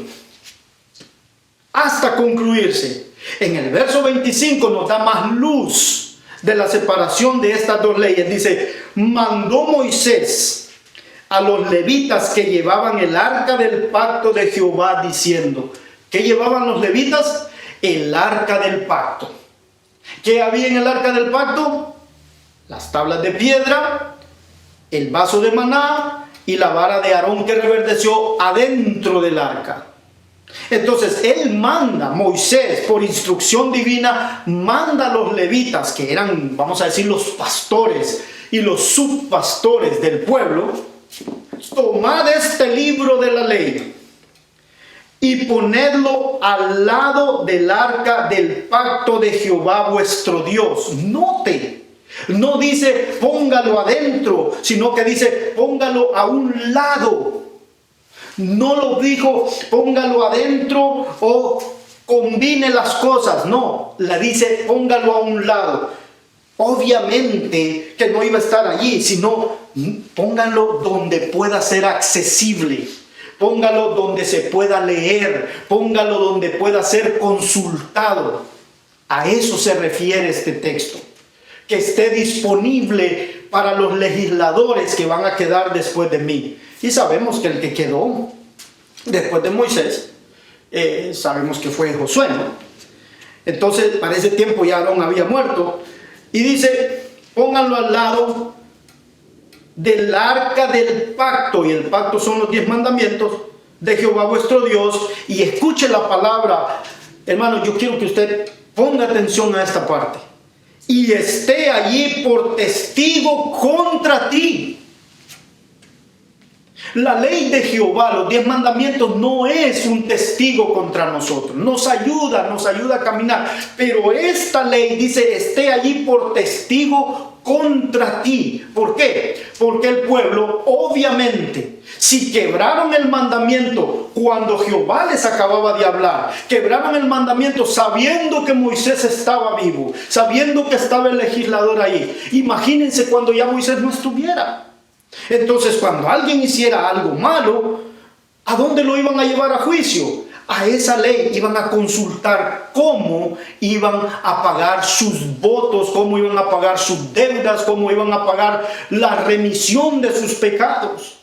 Hasta concluirse. En el verso 25 nos da más luz de la separación de estas dos leyes. Dice, mandó Moisés a los levitas que llevaban el arca del pacto de Jehová, diciendo, ¿qué llevaban los levitas? El arca del pacto. ¿Qué había en el arca del pacto? Las tablas de piedra, el vaso de maná y la vara de Aarón que reverdeció adentro del arca. Entonces él manda, Moisés, por instrucción divina, manda a los levitas, que eran, vamos a decir, los pastores y los subpastores del pueblo, tomad este libro de la ley y ponedlo al lado del arca del pacto de Jehová vuestro Dios. Note, no dice póngalo adentro, sino que dice póngalo a un lado. No lo dijo póngalo adentro o combine las cosas. No, le dice póngalo a un lado. Obviamente que no iba a estar allí, sino póngalo donde pueda ser accesible. Póngalo donde se pueda leer. Póngalo donde pueda ser consultado. A eso se refiere este texto. Que esté disponible para los legisladores que van a quedar después de mí. Y sabemos que el que quedó después de Moisés, sabemos que fue Josué, ¿no? Entonces, para ese tiempo ya Aarón había muerto. Y dice, pónganlo al lado del arca del pacto. Y el pacto son los 10 mandamientos de Jehová vuestro Dios. Y escuche la palabra. Hermano, yo quiero que usted ponga atención a esta parte. Y esté allí por testigo contra ti. La ley de Jehová, los 10 mandamientos, no es un testigo contra nosotros. Nos ayuda a caminar. Pero esta ley dice, esté allí por testigo contra ti. ¿Por qué? Porque el pueblo, obviamente, si quebraron el mandamiento cuando Jehová les acababa de hablar, quebraron el mandamiento sabiendo que Moisés estaba vivo, sabiendo que estaba el legislador ahí. Imagínense cuando ya Moisés no estuviera. Entonces, cuando alguien hiciera algo malo, ¿a dónde lo iban a llevar a juicio? A esa ley iban a consultar cómo iban a pagar sus votos, cómo iban a pagar sus deudas, cómo iban a pagar la remisión de sus pecados.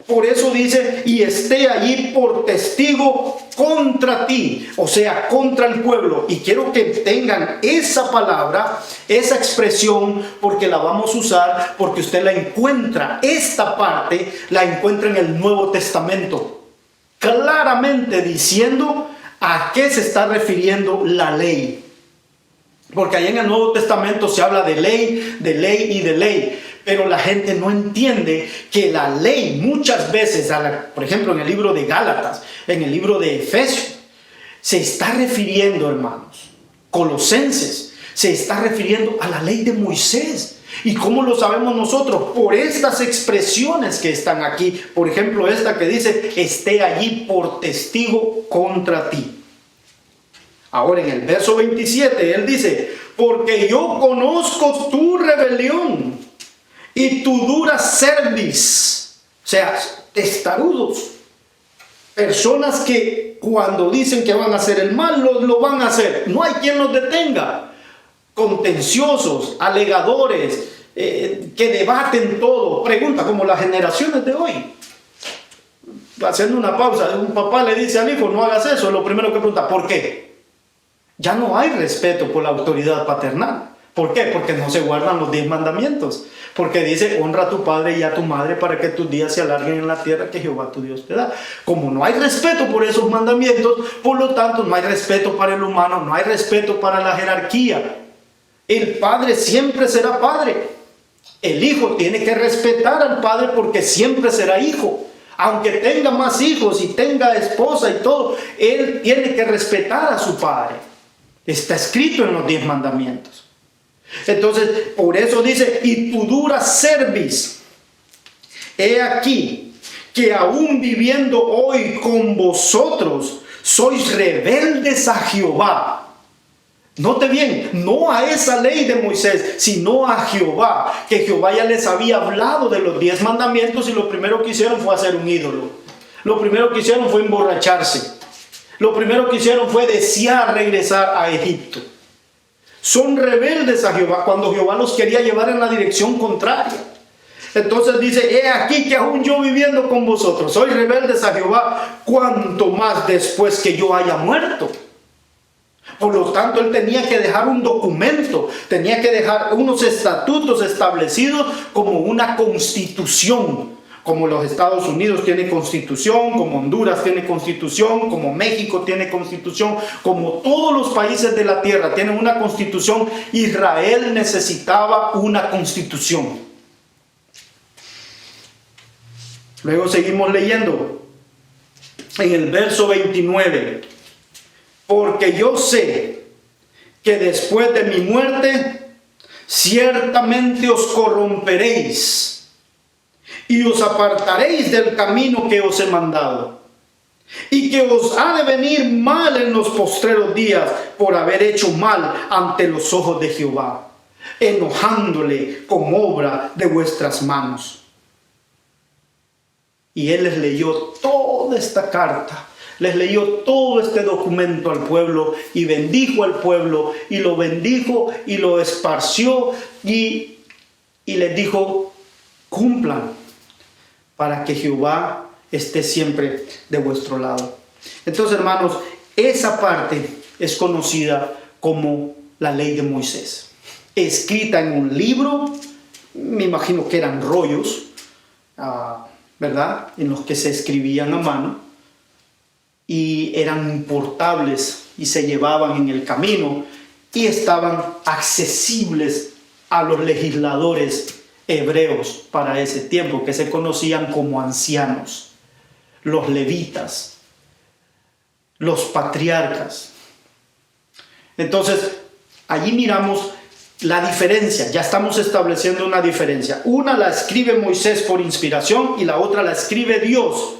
Por eso dice, y esté allí por testigo contra ti, o sea, contra el pueblo. Y quiero que tengan esa palabra, esa expresión, porque la vamos a usar, porque usted la encuentra, esta parte la encuentra en el Nuevo Testamento, claramente diciendo a qué se está refiriendo la ley. Porque ahí en el Nuevo Testamento se habla de ley y de ley. Pero la gente no entiende que la ley muchas veces, por ejemplo en el libro de Gálatas, en el libro de Efesios, se está refiriendo, hermanos, Colosenses, se está refiriendo a la ley de Moisés. ¿Y cómo lo sabemos nosotros? Por estas expresiones que están aquí. Por ejemplo, esta que dice, esté allí por testigo contra ti. Ahora en el verso 27, él dice, porque yo conozco tu rebelión y tu dura cerviz, o sea, testarudos, personas que cuando dicen que van a hacer el mal, lo van a hacer, no hay quien los detenga, contenciosos, alegadores, que debaten todo, pregunta como las generaciones de hoy. Haciendo una pausa, un papá le dice al hijo, no hagas eso, lo primero que pregunta, ¿por qué? Ya no hay respeto por la autoridad paternal. ¿Por qué? Porque no se guardan los 10 mandamientos. Porque dice, honra a tu padre y a tu madre para que tus días se alarguen en la tierra que Jehová tu Dios te da. Como no hay respeto por esos mandamientos, por lo tanto no hay respeto para el humano, no hay respeto para la jerarquía. El padre siempre será padre. El hijo tiene que respetar al padre porque siempre será hijo. Aunque tenga más hijos y tenga esposa y todo, él tiene que respetar a su padre. Está escrito en los 10 mandamientos. Entonces, por eso dice, y tu dura cerviz, he aquí, que aún viviendo hoy con vosotros, sois rebeldes a Jehová. Note bien, no a esa ley de Moisés, sino a Jehová, que Jehová ya les había hablado de los 10 mandamientos y lo primero que hicieron fue hacer un ídolo. Lo primero que hicieron fue emborracharse. Lo primero que hicieron fue desear regresar a Egipto. son rebeldes a Jehová, cuando Jehová los quería llevar en la dirección contraria. Entonces dice, he aquí que aún yo viviendo con vosotros, soy rebeldes a Jehová, cuanto más después que yo haya muerto. Por lo tanto, él tenía que dejar un documento, tenía que dejar unos estatutos establecidos como una constitución. Como los Estados Unidos tienen constitución, como Honduras tiene constitución, como México tiene constitución, como todos los países de la tierra tienen una constitución, Israel necesitaba una constitución. Luego seguimos leyendo en el verso 29. Porque yo sé que después de mi muerte, ciertamente os corromperéis y os apartaréis del camino que os he mandado, y que os ha de venir mal en los postreros días por haber hecho mal ante los ojos de Jehová, enojándole con obra de vuestras manos. Y él les leyó toda esta carta, les leyó todo este documento al pueblo y bendijo al pueblo y lo bendijo y lo esparció y les dijo, cumplan para que Jehová esté siempre de vuestro lado. Entonces, hermanos, esa parte es conocida como la ley de Moisés, escrita en un libro, me imagino que eran rollos, ¿verdad?, en los que se escribían a mano y eran importables y se llevaban en el camino y estaban accesibles a los legisladores hebreos para ese tiempo, que se conocían como ancianos, los levitas, los patriarcas. Entonces, allí miramos la diferencia, ya estamos estableciendo una diferencia. Una la escribe Moisés por inspiración y la otra la escribe Dios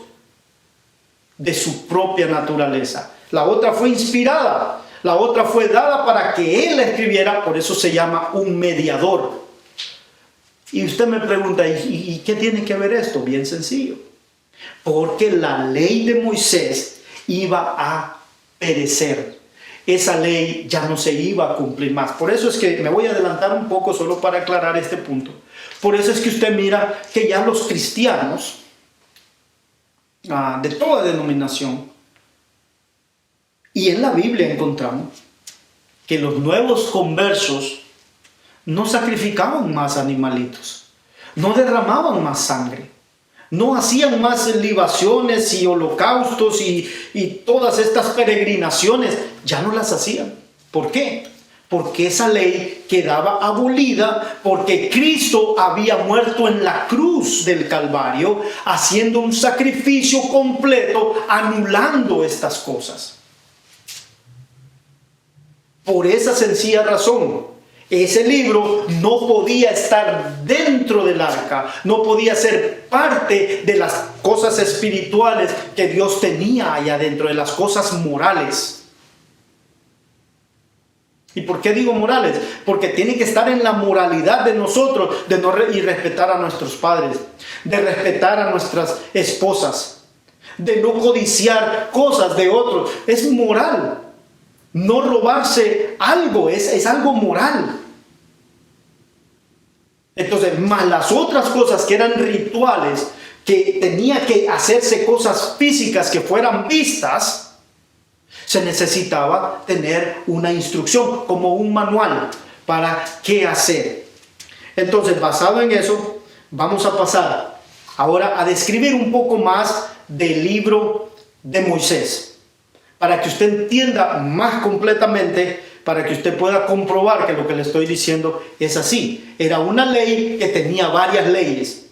de su propia naturaleza. La otra fue inspirada, la otra fue dada para que él la escribiera, por eso se llama un mediador. Y usted me pregunta, ¿y qué tiene que ver esto? Bien sencillo. Porque la ley de Moisés iba a perecer. Esa ley ya no se iba a cumplir más. Por eso es que me voy a adelantar un poco solo para aclarar este punto. Por eso es que usted mira que ya los cristianos de toda denominación, y en la Biblia encontramos que los nuevos conversos no sacrificaban más animalitos, no derramaban más sangre, no hacían más libaciones y holocaustos y todas estas peregrinaciones, ya no las hacían. ¿Por qué? Porque esa ley quedaba abolida, porque Cristo había muerto en la cruz del Calvario, haciendo un sacrificio completo, anulando estas cosas. Por esa sencilla razón, ese libro no podía estar dentro del arca, no podía ser parte de las cosas espirituales que Dios tenía allá dentro, de las cosas morales. ¿Y por qué digo morales? Porque tiene que estar en la moralidad de nosotros, de no respetar a nuestros padres, de respetar a nuestras esposas, de no codiciar cosas de otros. Es moral. No robarse algo, es algo moral. Entonces, más las otras cosas que eran rituales, que tenía que hacerse cosas físicas que fueran vistas, se necesitaba tener una instrucción, como un manual para qué hacer. Entonces, basado en eso, vamos a pasar ahora a describir un poco más del libro de Moisés, para que usted entienda más completamente, para que usted pueda comprobar que lo que le estoy diciendo es así. Era una ley que tenía varias leyes,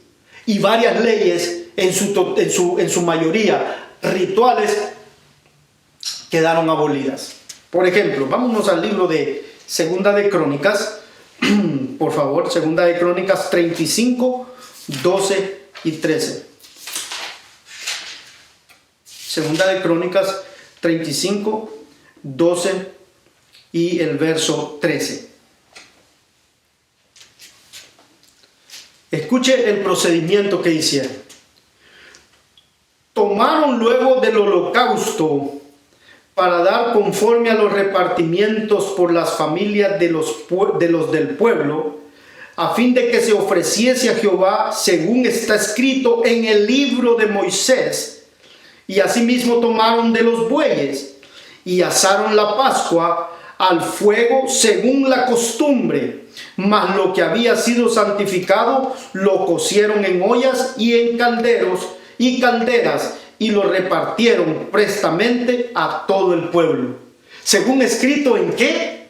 y varias leyes en su mayoría rituales quedaron abolidas. Por ejemplo, vámonos al libro de Segunda de Crónicas, por favor, Segunda de Crónicas 35, 12 y 13. Segunda de Crónicas 35, 12 y el verso 13. Escuche el procedimiento que hicieron. Tomaron luego del holocausto para dar conforme a los repartimientos por las familias de los del pueblo, a fin de que se ofreciese a Jehová según está escrito en el libro de Moisés. Y asimismo tomaron de los bueyes y asaron la Pascua al fuego según la costumbre, mas lo que había sido santificado lo cocieron en ollas y en calderos y calderas, y lo repartieron prestamente a todo el pueblo, según escrito ¿en qué?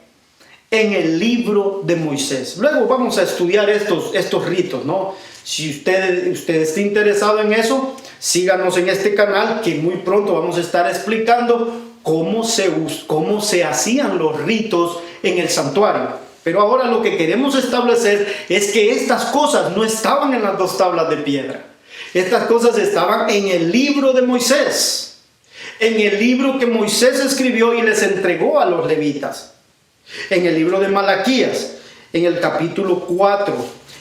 En el libro de Moisés. Luego vamos a estudiar estos ritos, ¿no? Si usted está interesado en eso, síganos en este canal, que muy pronto vamos a estar explicando cómo se hacían los ritos en el santuario. Pero ahora lo que queremos establecer es que estas cosas no estaban en las 2 tablas de piedra. Estas cosas estaban en el libro de Moisés, en el libro que Moisés escribió y les entregó a los levitas. En el libro de Malaquías, en el capítulo 4,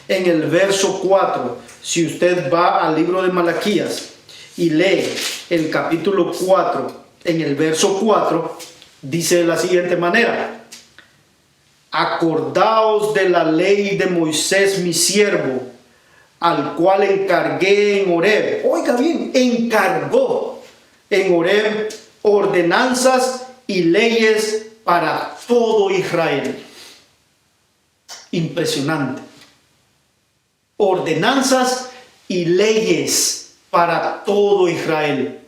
en el verso 4, si usted va al libro de Malaquías y lee el capítulo 4, en el verso 4, dice de la siguiente manera: acordaos de la ley de Moisés mi siervo, al cual encargué en Horeb. Oiga bien, encargó en Horeb ordenanzas y leyes para todo Israel. Impresionante. Ordenanzas y leyes para todo Israel.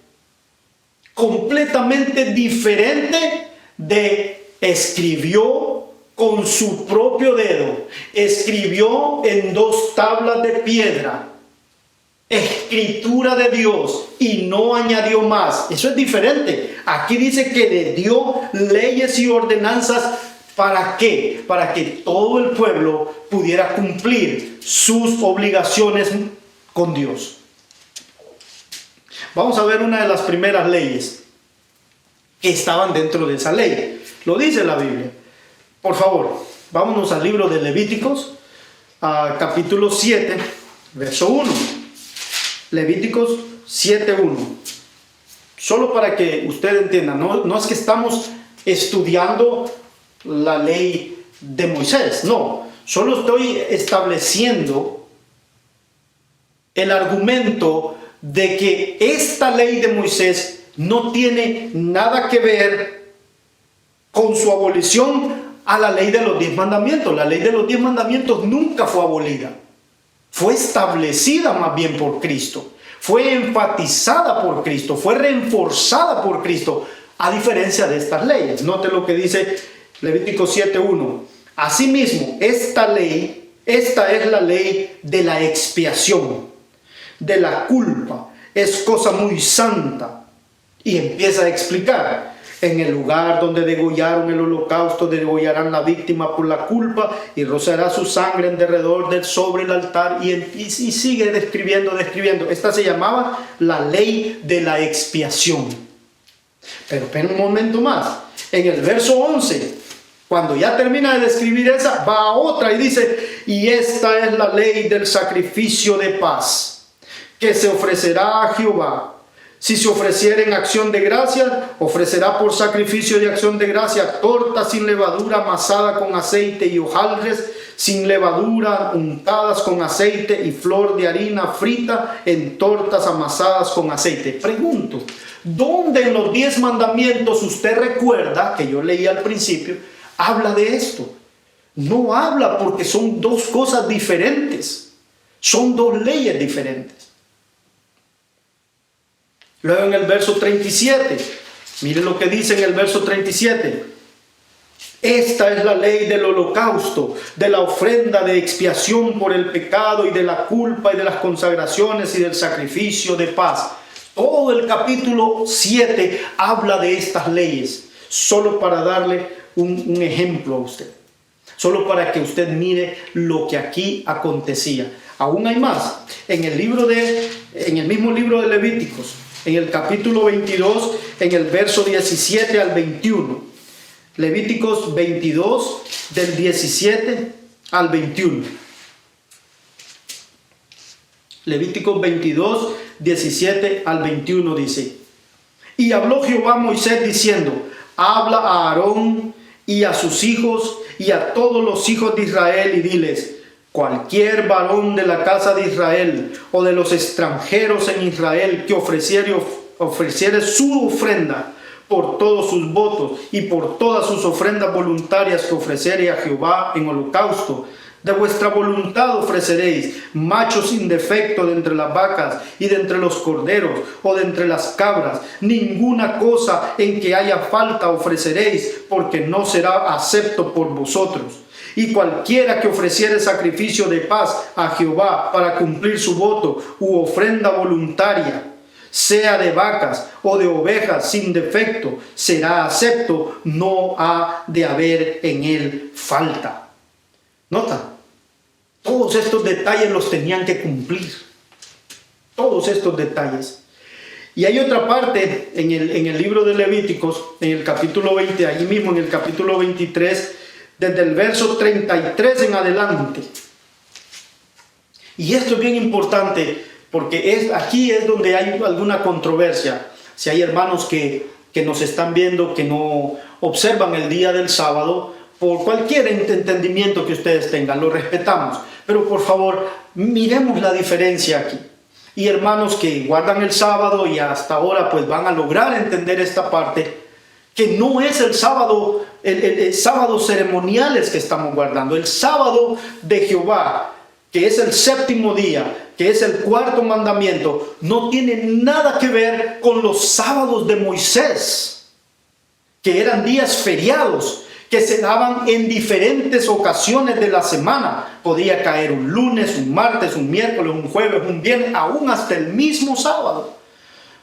Completamente diferente de escribió con su propio dedo, escribió en 2 tablas de piedra, escritura de Dios, y no añadió más. Eso es diferente. Aquí dice que le dio leyes y ordenanzas. ¿Para qué? Para que todo el pueblo pudiera cumplir sus obligaciones con Dios. Vamos a ver una de las primeras leyes que estaban dentro de esa ley. Lo dice la Biblia. Por favor, vámonos al libro de Levíticos, capítulo 7, verso 1. Levíticos 7:1. Solo para que usted entienda, no es que estamos estudiando la ley de Moisés, no. Solo estoy estableciendo el argumento de que esta ley de Moisés no tiene nada que ver con su abolición a la ley de los 10 mandamientos. La ley de los 10 mandamientos nunca fue abolida. Fue establecida más bien por Cristo. Fue enfatizada por Cristo. Fue reforzada por Cristo. A diferencia de estas leyes. Note lo que dice Levítico 7:1. Asimismo, esta es la ley de la expiación, de la culpa. Es cosa muy santa. Y empieza a explicar. En el lugar donde degollaron el holocausto, degollarán la víctima por la culpa y rociará su sangre en derredor sobre el altar. Y sigue describiendo. Esta se llamaba la ley de la expiación. Pero espera un momento más. En el verso 11, cuando ya termina de describir esa, va a otra y dice: y esta es la ley del sacrificio de paz, que se ofrecerá a Jehová. Si se ofreciera en acción de gracia, ofrecerá por sacrificio de acción de gracia torta sin levadura amasada con aceite y hojaldres sin levadura untadas con aceite y flor de harina frita en tortas amasadas con aceite. Pregunto, ¿dónde en los 10 mandamientos usted recuerda, que yo leí al principio, habla de esto? No habla, porque son 2 cosas diferentes. Son 2 leyes diferentes. Luego en el verso 37, miren lo que dice en el verso 37. Esta es la ley del holocausto, de la ofrenda de expiación por el pecado y de la culpa y de las consagraciones y del sacrificio de paz. Todo el capítulo 7 habla de estas leyes, solo para darle un ejemplo a usted. Solo para que usted mire lo que aquí acontecía. Aún hay más. En el mismo libro de Levíticos, en el capítulo 22, en el verso 17 al 21. Levíticos 22, del 17 al 21. Levíticos 22, 17 al 21 dice: Y habló Jehová a Moisés diciendo: habla a Aarón y a sus hijos y a todos los hijos de Israel y diles: cualquier varón de la casa de Israel o de los extranjeros en Israel que ofreciere su ofrenda por todos sus votos y por todas sus ofrendas voluntarias que ofreciere a Jehová en holocausto, de vuestra voluntad ofreceréis machos sin defecto de entre las vacas y de entre los corderos o de entre las cabras. Ninguna cosa en que haya falta ofreceréis, porque no será acepto por vosotros. Y cualquiera que ofreciere sacrificio de paz a Jehová para cumplir su voto u ofrenda voluntaria, sea de vacas o de ovejas sin defecto, será acepto, no ha de haber en él falta. ¿Nota? Todos estos detalles los tenían que cumplir. Todos estos detalles. Y hay otra parte en el libro de Levíticos, en el capítulo 20, allí mismo en el capítulo 23, desde el verso 33 en adelante. Y esto es bien importante, porque aquí es donde hay alguna controversia. Si hay hermanos que nos están viendo, que no observan el día del sábado, por cualquier entendimiento que ustedes tengan, lo respetamos. Pero por favor, miremos la diferencia aquí. Y hermanos que guardan el sábado y hasta ahora pues van a lograr entender esta parte, que no es el sábado ceremoniales que estamos guardando. El sábado de Jehová, que es el séptimo día, que es el cuarto mandamiento, no tiene nada que ver con los sábados de Moisés, que eran días feriados, que se daban en diferentes ocasiones de la semana. Podía caer un lunes, un martes, un miércoles, un jueves, un viernes, aún hasta el mismo sábado.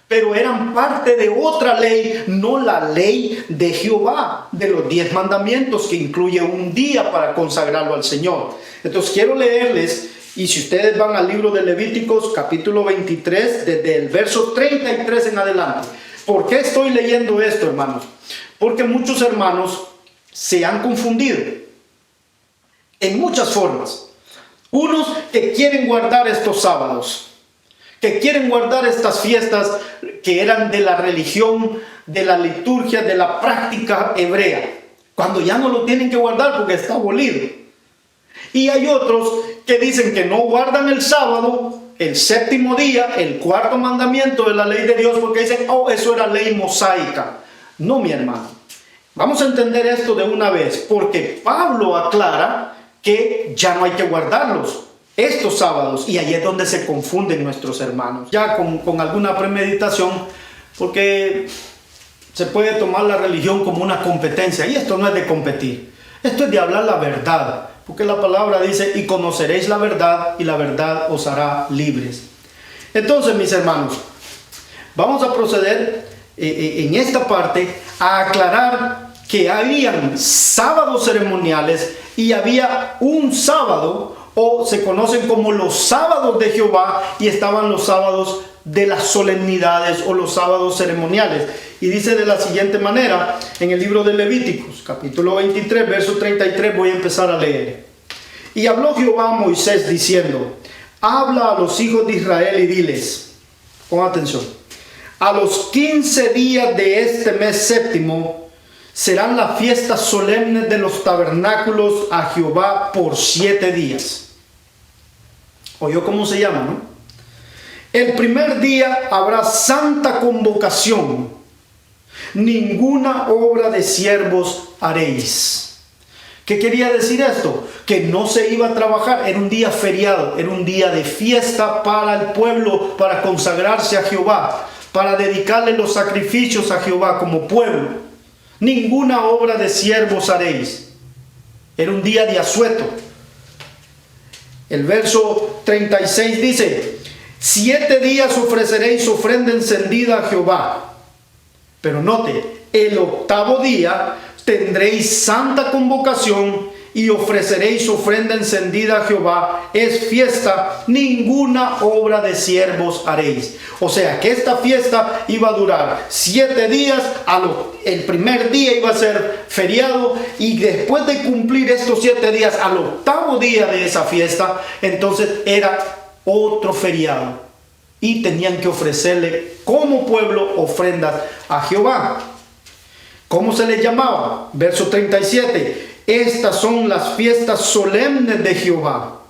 Pero eran parte de otra ley, no la ley de Jehová, de los 10 mandamientos, que incluye un día para consagrarlo al Señor. Entonces quiero leerles, y si ustedes van al libro de Levíticos, capítulo 23, desde el verso 33 en adelante. ¿Por qué estoy leyendo esto, hermanos? Porque muchos hermanos se han confundido en muchas formas. Unos que quieren guardar estos sábados, que quieren guardar estas fiestas que eran de la religión, de la liturgia, de la práctica hebrea, cuando ya no lo tienen que guardar porque está abolido. Y hay otros que dicen que no guardan el sábado, el séptimo día, el cuarto mandamiento de la ley de Dios, porque dicen: oh, eso era ley mosaica. No, mi hermano. Vamos a entender esto de una vez, porque Pablo aclara que ya no hay que guardarlos estos sábados, y ahí es donde se confunden nuestros hermanos, ya con alguna premeditación, porque se puede tomar la religión como una competencia, y esto no es de competir, esto es de hablar la verdad, porque la palabra dice: y conoceréis la verdad, y la verdad os hará libres. Entonces, mis hermanos, vamos a proceder en esta parte a aclarar que habían sábados ceremoniales y había un sábado, o se conocen como los sábados de Jehová, y estaban los sábados de las solemnidades o los sábados ceremoniales. Y dice de la siguiente manera en el libro de Levíticos, capítulo 23, verso 33, voy a empezar a leer. Y habló Jehová a Moisés diciendo: habla a los hijos de Israel y diles, pon atención, a los 15 días de este mes séptimo serán las fiestas solemnes de los tabernáculos a Jehová por 7 días. ¿Oyó cómo se llama, no? El primer día habrá santa convocación. Ninguna obra de siervos haréis. ¿Qué quería decir esto? Que no se iba a trabajar, era un día feriado, era un día de fiesta para el pueblo, para consagrarse a Jehová, para dedicarle los sacrificios a Jehová como pueblo. Ninguna obra de siervos haréis. Era un día de asueto. El verso 36 dice: 7 días ofreceréis ofrenda encendida a Jehová. Pero note, el 8º día tendréis santa convocación y ofreceréis ofrenda encendida a Jehová. Es fiesta, ninguna obra de siervos haréis. O sea que esta fiesta iba a durar 7 días. El primer día iba a ser feriado, y después de cumplir estos 7 días, al 8º día de esa fiesta, entonces era otro feriado. y tenían que ofrecerle como pueblo ofrendas a Jehová. ¿Cómo se les llamaba? Verso 37. Estas son las fiestas solemnes de Jehová,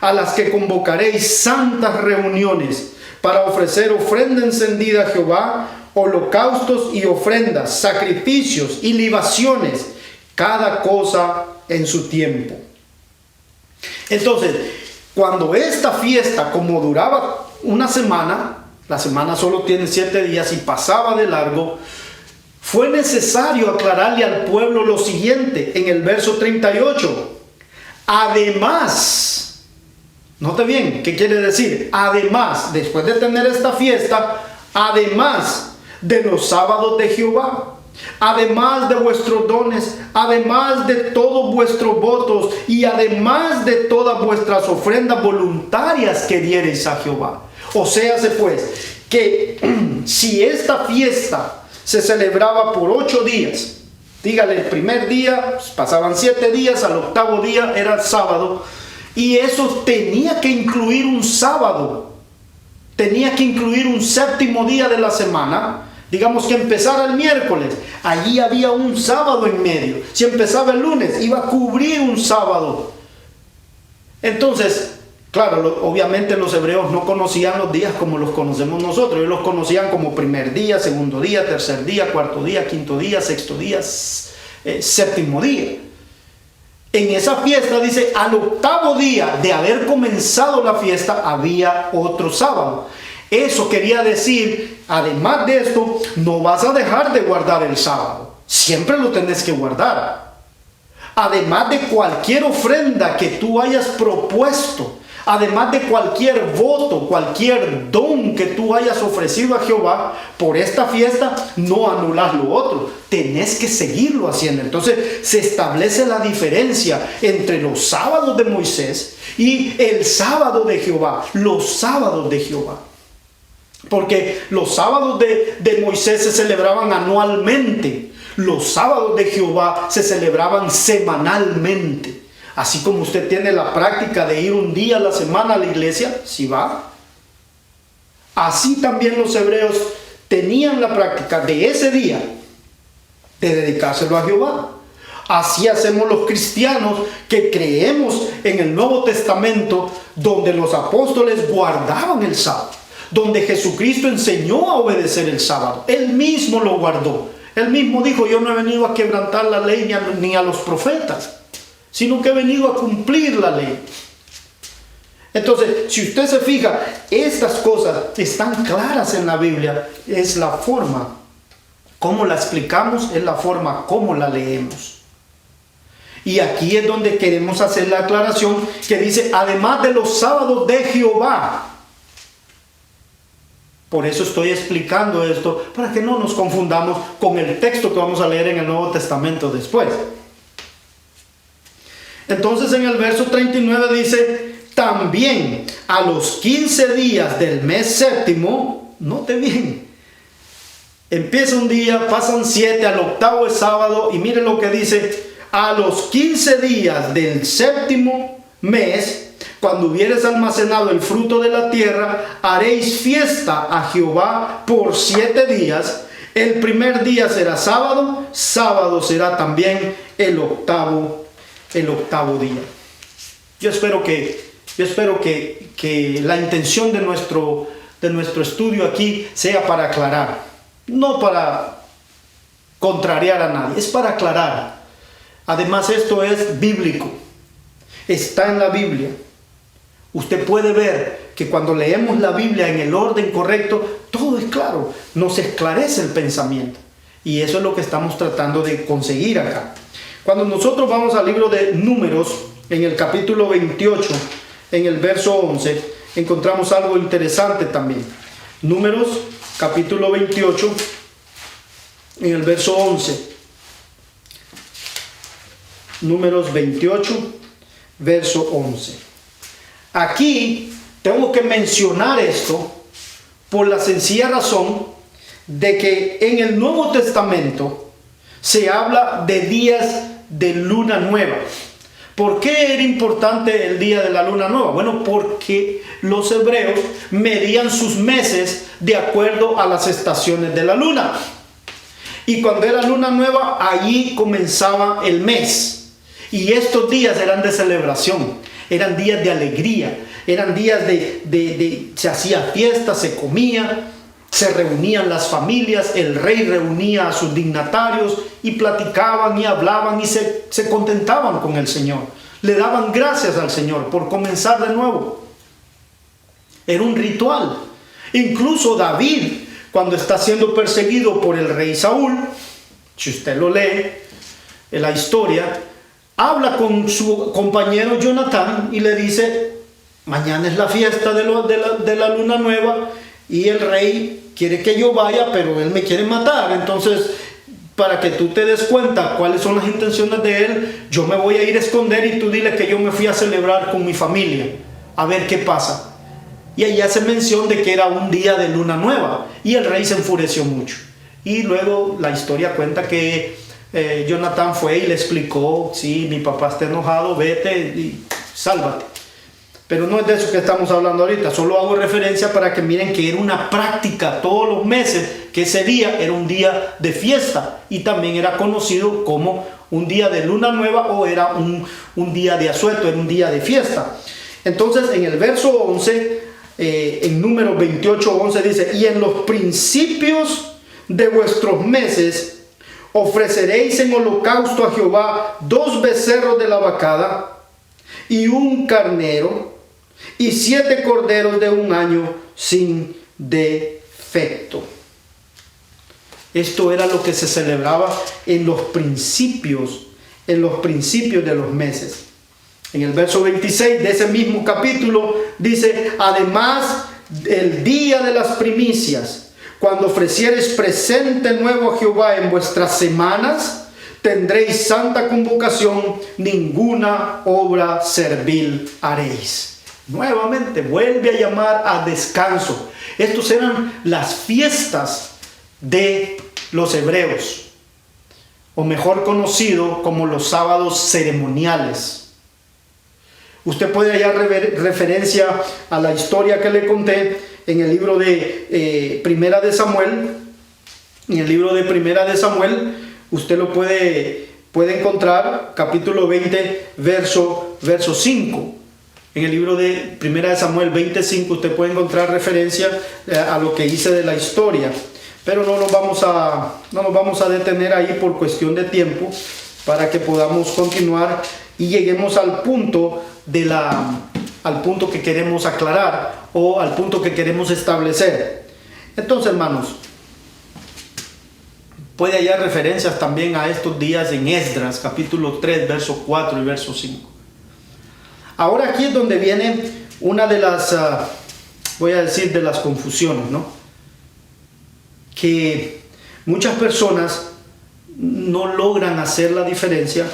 a las que convocaréis santas reuniones para ofrecer ofrenda encendida a Jehová, holocaustos y ofrendas, sacrificios y libaciones, cada cosa en su tiempo. Entonces, cuando esta fiesta, como duraba una semana, la semana solo tiene 7 días y pasaba de largo, fue necesario aclararle al pueblo lo siguiente en el verso 38. Además, note bien, ¿qué quiere decir? Además, después de tener esta fiesta, además de los sábados de Jehová, además de vuestros dones, además de todos vuestros votos y además de todas vuestras ofrendas voluntarias que diereis a Jehová. O sea, pues, que si esta fiesta se celebraba por 8 días, dígale, el primer día pues, pasaban 7 días, al octavo día era el sábado, y eso tenía que incluir un sábado, tenía que incluir un séptimo día de la semana. Digamos que empezara el miércoles, allí había un sábado en medio. Si empezaba el lunes, iba a cubrir un sábado. Entonces, claro, obviamente los hebreos no conocían los días como los conocemos nosotros. Ellos los conocían como primer día, segundo día, tercer día, cuarto día, quinto día, sexto día, séptimo día. En esa fiesta dice, al octavo día de haber comenzado la fiesta, había otro sábado. Eso quería decir, además de esto, no vas a dejar de guardar el sábado. Siempre lo tenés que guardar. Además de cualquier ofrenda que tú hayas propuesto, además de cualquier voto, cualquier don que tú hayas ofrecido a Jehová, por esta fiesta no anulas lo otro. Tenés que seguirlo haciendo. Entonces se establece la diferencia entre los sábados de Moisés y el sábado de Jehová. Los sábados de Jehová. Porque los sábados de Moisés se celebraban anualmente. Los sábados de Jehová se celebraban semanalmente. Así como usted tiene la práctica de ir un día a la semana a la iglesia, si va. Así también los hebreos tenían la práctica de ese día de dedicárselo a Jehová. Así hacemos los cristianos que creemos en el Nuevo Testamento, donde los apóstoles guardaban el sábado, donde Jesucristo enseñó a obedecer el sábado. Él mismo lo guardó. Él mismo dijo, yo no he venido a quebrantar la ley ni a los profetas, sino que he venido a cumplir la ley. Entonces, si usted se fija, estas cosas están claras en la Biblia. Es la forma como la explicamos, es la forma como la leemos. Y aquí es donde queremos hacer la aclaración que dice, además de los sábados de Jehová. Por eso estoy explicando esto, para que no nos confundamos con el texto que vamos a leer en el Nuevo Testamento después. Entonces en el verso 39 dice, también a los 15 días del mes séptimo, note bien, empieza un día, pasan 7, al octavo es sábado, y mire lo que dice, a los 15 días del séptimo mes, cuando hubieres almacenado el fruto de la tierra, haréis fiesta a Jehová por 7 días. El primer día será sábado, sábado será también el octavo día. Yo espero que la intención de nuestro estudio aquí sea para aclarar, no para contrariar a nadie, es para aclarar. Además, esto es bíblico, está en la Biblia. Usted puede ver que cuando leemos la Biblia en el orden correcto, todo es claro, nos esclarece el pensamiento. Y eso es lo que estamos tratando de conseguir acá. Cuando nosotros vamos al libro de Números, en el capítulo 28, en el verso 11, encontramos algo interesante también. Números, capítulo 28, en el verso 11. Números 28, verso 11. Aquí tengo que mencionar esto por la sencilla razón de que en el Nuevo Testamento se habla de días de luna nueva. ¿Por qué era importante el día de la luna nueva? Bueno, porque los hebreos medían sus meses de acuerdo a las estaciones de la luna. Y cuando era luna nueva, allí comenzaba el mes. Y estos días eran de celebración, eran días de alegría, eran días se hacía fiesta, se comía, se reunían las familias, el rey reunía a sus dignatarios y platicaban y hablaban y se contentaban con el Señor. Le daban gracias al Señor por comenzar de nuevo. Era un ritual. Incluso David, cuando está siendo perseguido por el rey Saúl, si usted lo lee en la historia, habla con su compañero Jonatán y le dice: mañana es la fiesta de la luna nueva y el rey quiere que yo vaya, pero él me quiere matar. Entonces, para que tú te des cuenta cuáles son las intenciones de él, yo me voy a ir a esconder y tú dile que yo me fui a celebrar con mi familia, a ver qué pasa. Y ahí hace mención de que era un día de luna nueva y el rey se enfureció mucho. Y luego la historia cuenta que Jonatán fue y le explicó: sí, mi papá está enojado, vete y sálvate. Pero no es de eso que estamos hablando ahorita, solo hago referencia para que miren que era una práctica todos los meses, que ese día era un día de fiesta y también era conocido como un día de luna nueva, o era un día de asueto, era un día de fiesta. Entonces en el verso 11, en número 28:11 dice: y en los principios de vuestros meses ofreceréis en holocausto a Jehová 2 becerros de la vacada y un carnero y 7 corderos de 1 año sin defecto. Esto era lo que se celebraba en los principios de los meses. En el verso 26 de ese mismo capítulo dice: además, el día de las primicias, cuando ofreciereis presente nuevo a Jehová en vuestras semanas, tendréis santa convocación, ninguna obra servil haréis. Nuevamente vuelve a llamar a descanso. Estos eran las fiestas de los hebreos, o mejor conocido como los sábados ceremoniales. Usted puede hallar referencia a la historia que le conté en el libro de Primera de Samuel. En el libro de Primera de Samuel usted lo puede encontrar, capítulo 20, verso 5. En el libro de Primera de Samuel 25 usted puede encontrar referencia a lo que hice de la historia. Pero no nos vamos a detener ahí por cuestión de tiempo, para que podamos continuar y lleguemos al punto que queremos aclarar, o al punto que queremos establecer. Entonces, hermanos, puede hallar referencias también a estos días en Esdras, capítulo 3, verso 4 y verso 5. Ahora aquí es donde viene una de las, voy a decir, de las confusiones, ¿no? Que muchas personas no logran hacer la diferencia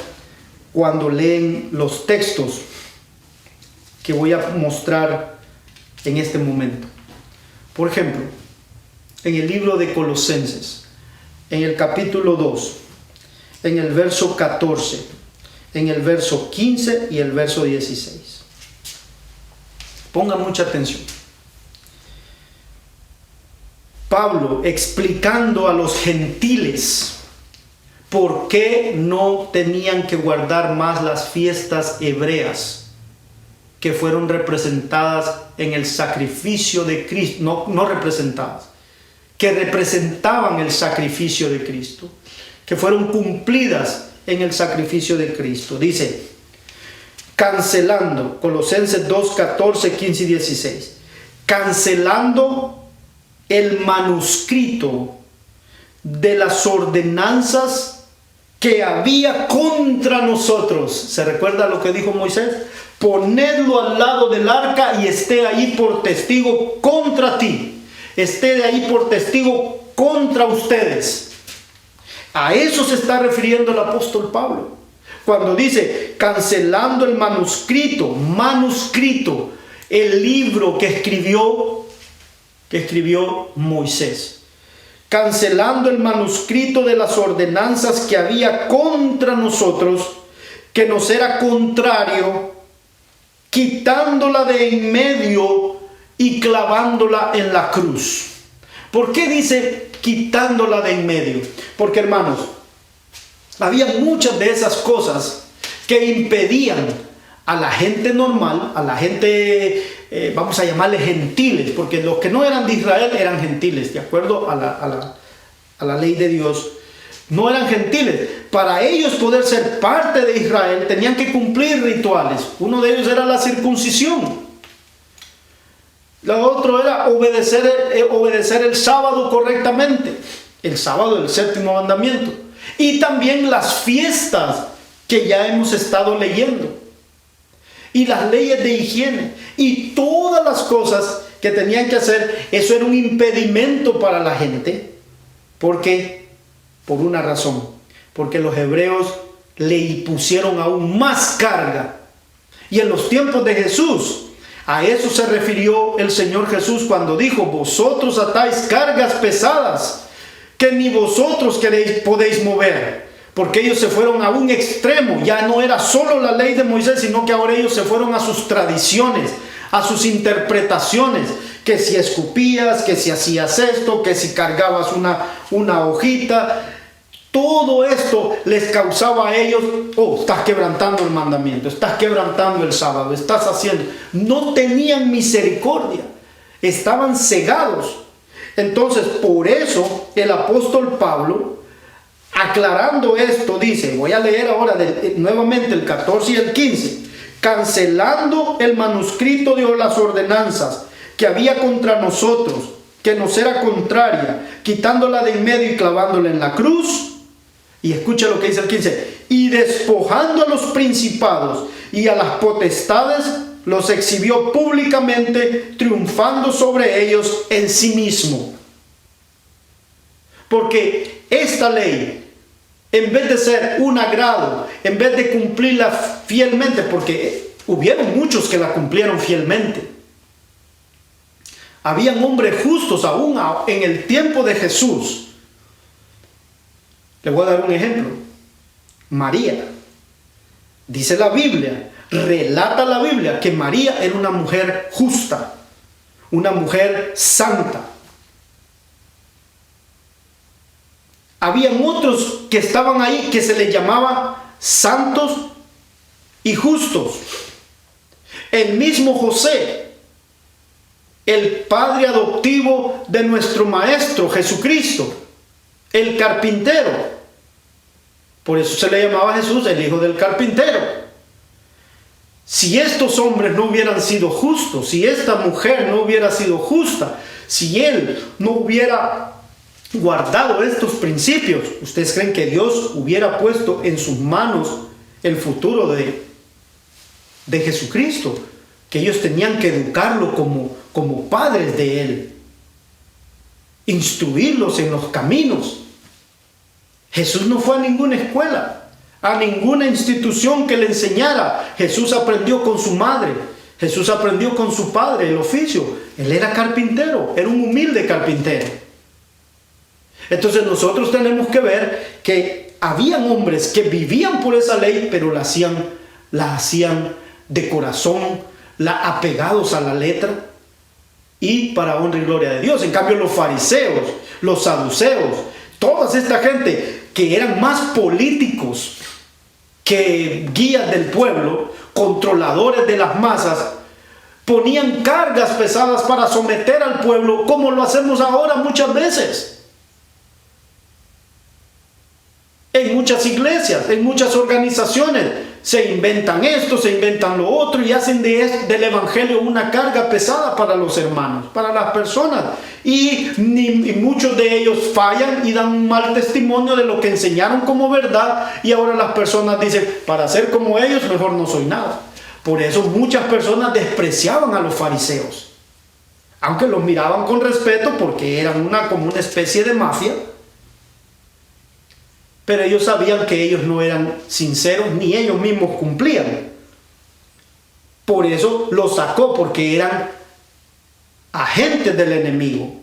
cuando leen los textos que voy a mostrar en este momento. Por ejemplo, en el libro de Colosenses, en el capítulo 2, en el verso 14, en el verso 15 y el verso 16. Ponga mucha atención. Pablo explicando a los gentiles por qué no tenían que guardar más las fiestas hebreas, que fueron representadas en el sacrificio de Cristo, no representadas, que representaban el sacrificio de Cristo, que fueron cumplidas en el sacrificio de Cristo. Dice, cancelando, Colosenses 2, 14, 15 y 16, cancelando el manuscrito de las ordenanzas que había contra nosotros. ¿Se recuerda lo que dijo Moisés? Ponedlo al lado del arca y esté ahí por testigo contra ti. Esté de ahí por testigo contra ustedes. A eso se está refiriendo el apóstol Pablo cuando dice cancelando el manuscrito, el libro que escribió Moisés, cancelando el manuscrito de las ordenanzas que había contra nosotros, que nos era contrario, quitándola de en medio y clavándola en la cruz. ¿Por qué dice quitándola de en medio? Porque, hermanos, había muchas de esas cosas que impedían a la gente normal, a la gente, vamos a llamarle gentiles, porque los que no eran de Israel eran gentiles, de acuerdo a la ley de Dios. No eran gentiles. Para ellos poder ser parte de Israel tenían que cumplir rituales. Uno de ellos era la circuncisión. Lo otro era obedecer el sábado correctamente. El sábado del séptimo mandamiento. Y también las fiestas que ya hemos estado leyendo. Y las leyes de higiene. Y todas las cosas que tenían que hacer. Eso era un impedimento para la gente. ¿Por qué? Por una razón, porque los hebreos le pusieron aún más carga. Y en los tiempos de Jesús, a eso se refirió el Señor Jesús cuando dijo: vosotros atáis cargas pesadas que ni vosotros podéis mover. Porque ellos se fueron a un extremo. Ya no era solo la ley de Moisés, sino que ahora ellos se fueron a sus tradiciones, a sus interpretaciones. Que si escupías, que si hacías esto, que si cargabas una hojita. Todo esto les causaba a ellos: oh, estás quebrantando el mandamiento, estás quebrantando el sábado, estás haciendo. No tenían misericordia, estaban cegados. Entonces, por eso el apóstol Pablo, aclarando esto, dice, voy a leer ahora nuevamente el 14 y el 15, cancelando el manuscrito de las ordenanzas que había contra nosotros, que nos era contraria, quitándola de en medio y clavándola en la cruz. Y escucha lo que dice el 15. Y despojando a los principados y a las potestades, los exhibió públicamente, triunfando sobre ellos en sí mismo. Porque esta ley, en vez de ser un agrado, en vez de cumplirla fielmente, porque hubieron muchos que la cumplieron fielmente. Habían hombres justos aún en el tiempo de Jesús. Le voy a dar un ejemplo. María. Dice la Biblia, relata la Biblia que María era una mujer justa, una mujer santa. Habían otros que estaban ahí que se les llamaba santos y justos. El mismo José, el padre adoptivo de nuestro Maestro Jesucristo, el carpintero. Por eso se le llamaba a Jesús el hijo del carpintero. Si estos hombres no hubieran sido justos, si esta mujer no hubiera sido justa, si él no hubiera guardado estos principios, ¿ustedes creen que Dios hubiera puesto en sus manos el futuro de Jesucristo? Que ellos tenían que educarlo como padres de él, instruirlos en los caminos. Jesús no fue a ninguna escuela, a ninguna institución que le enseñara. Jesús aprendió con su madre, Jesús aprendió con su padre el oficio. Él era carpintero, era un humilde carpintero. Entonces nosotros tenemos que ver que habían hombres que vivían por esa ley, pero la hacían de corazón, apegados a la letra y para honra y gloria de Dios. En cambio, los fariseos, los saduceos, toda esta gente que eran más políticos que guías del pueblo, controladores de las masas, ponían cargas pesadas para someter al pueblo, como lo hacemos ahora muchas veces. En muchas iglesias, en muchas organizaciones, se inventan esto, se inventan lo otro y hacen del evangelio una carga pesada para los hermanos, para las personas. Y muchos de ellos fallan y dan un mal testimonio de lo que enseñaron como verdad. Y ahora las personas dicen, para ser como ellos, mejor no soy nada. Por eso muchas personas despreciaban a los fariseos, aunque los miraban con respeto porque eran como una especie de mafia. Pero ellos sabían que ellos no eran sinceros ni ellos mismos cumplían. Por eso los sacó, porque eran agentes del enemigo.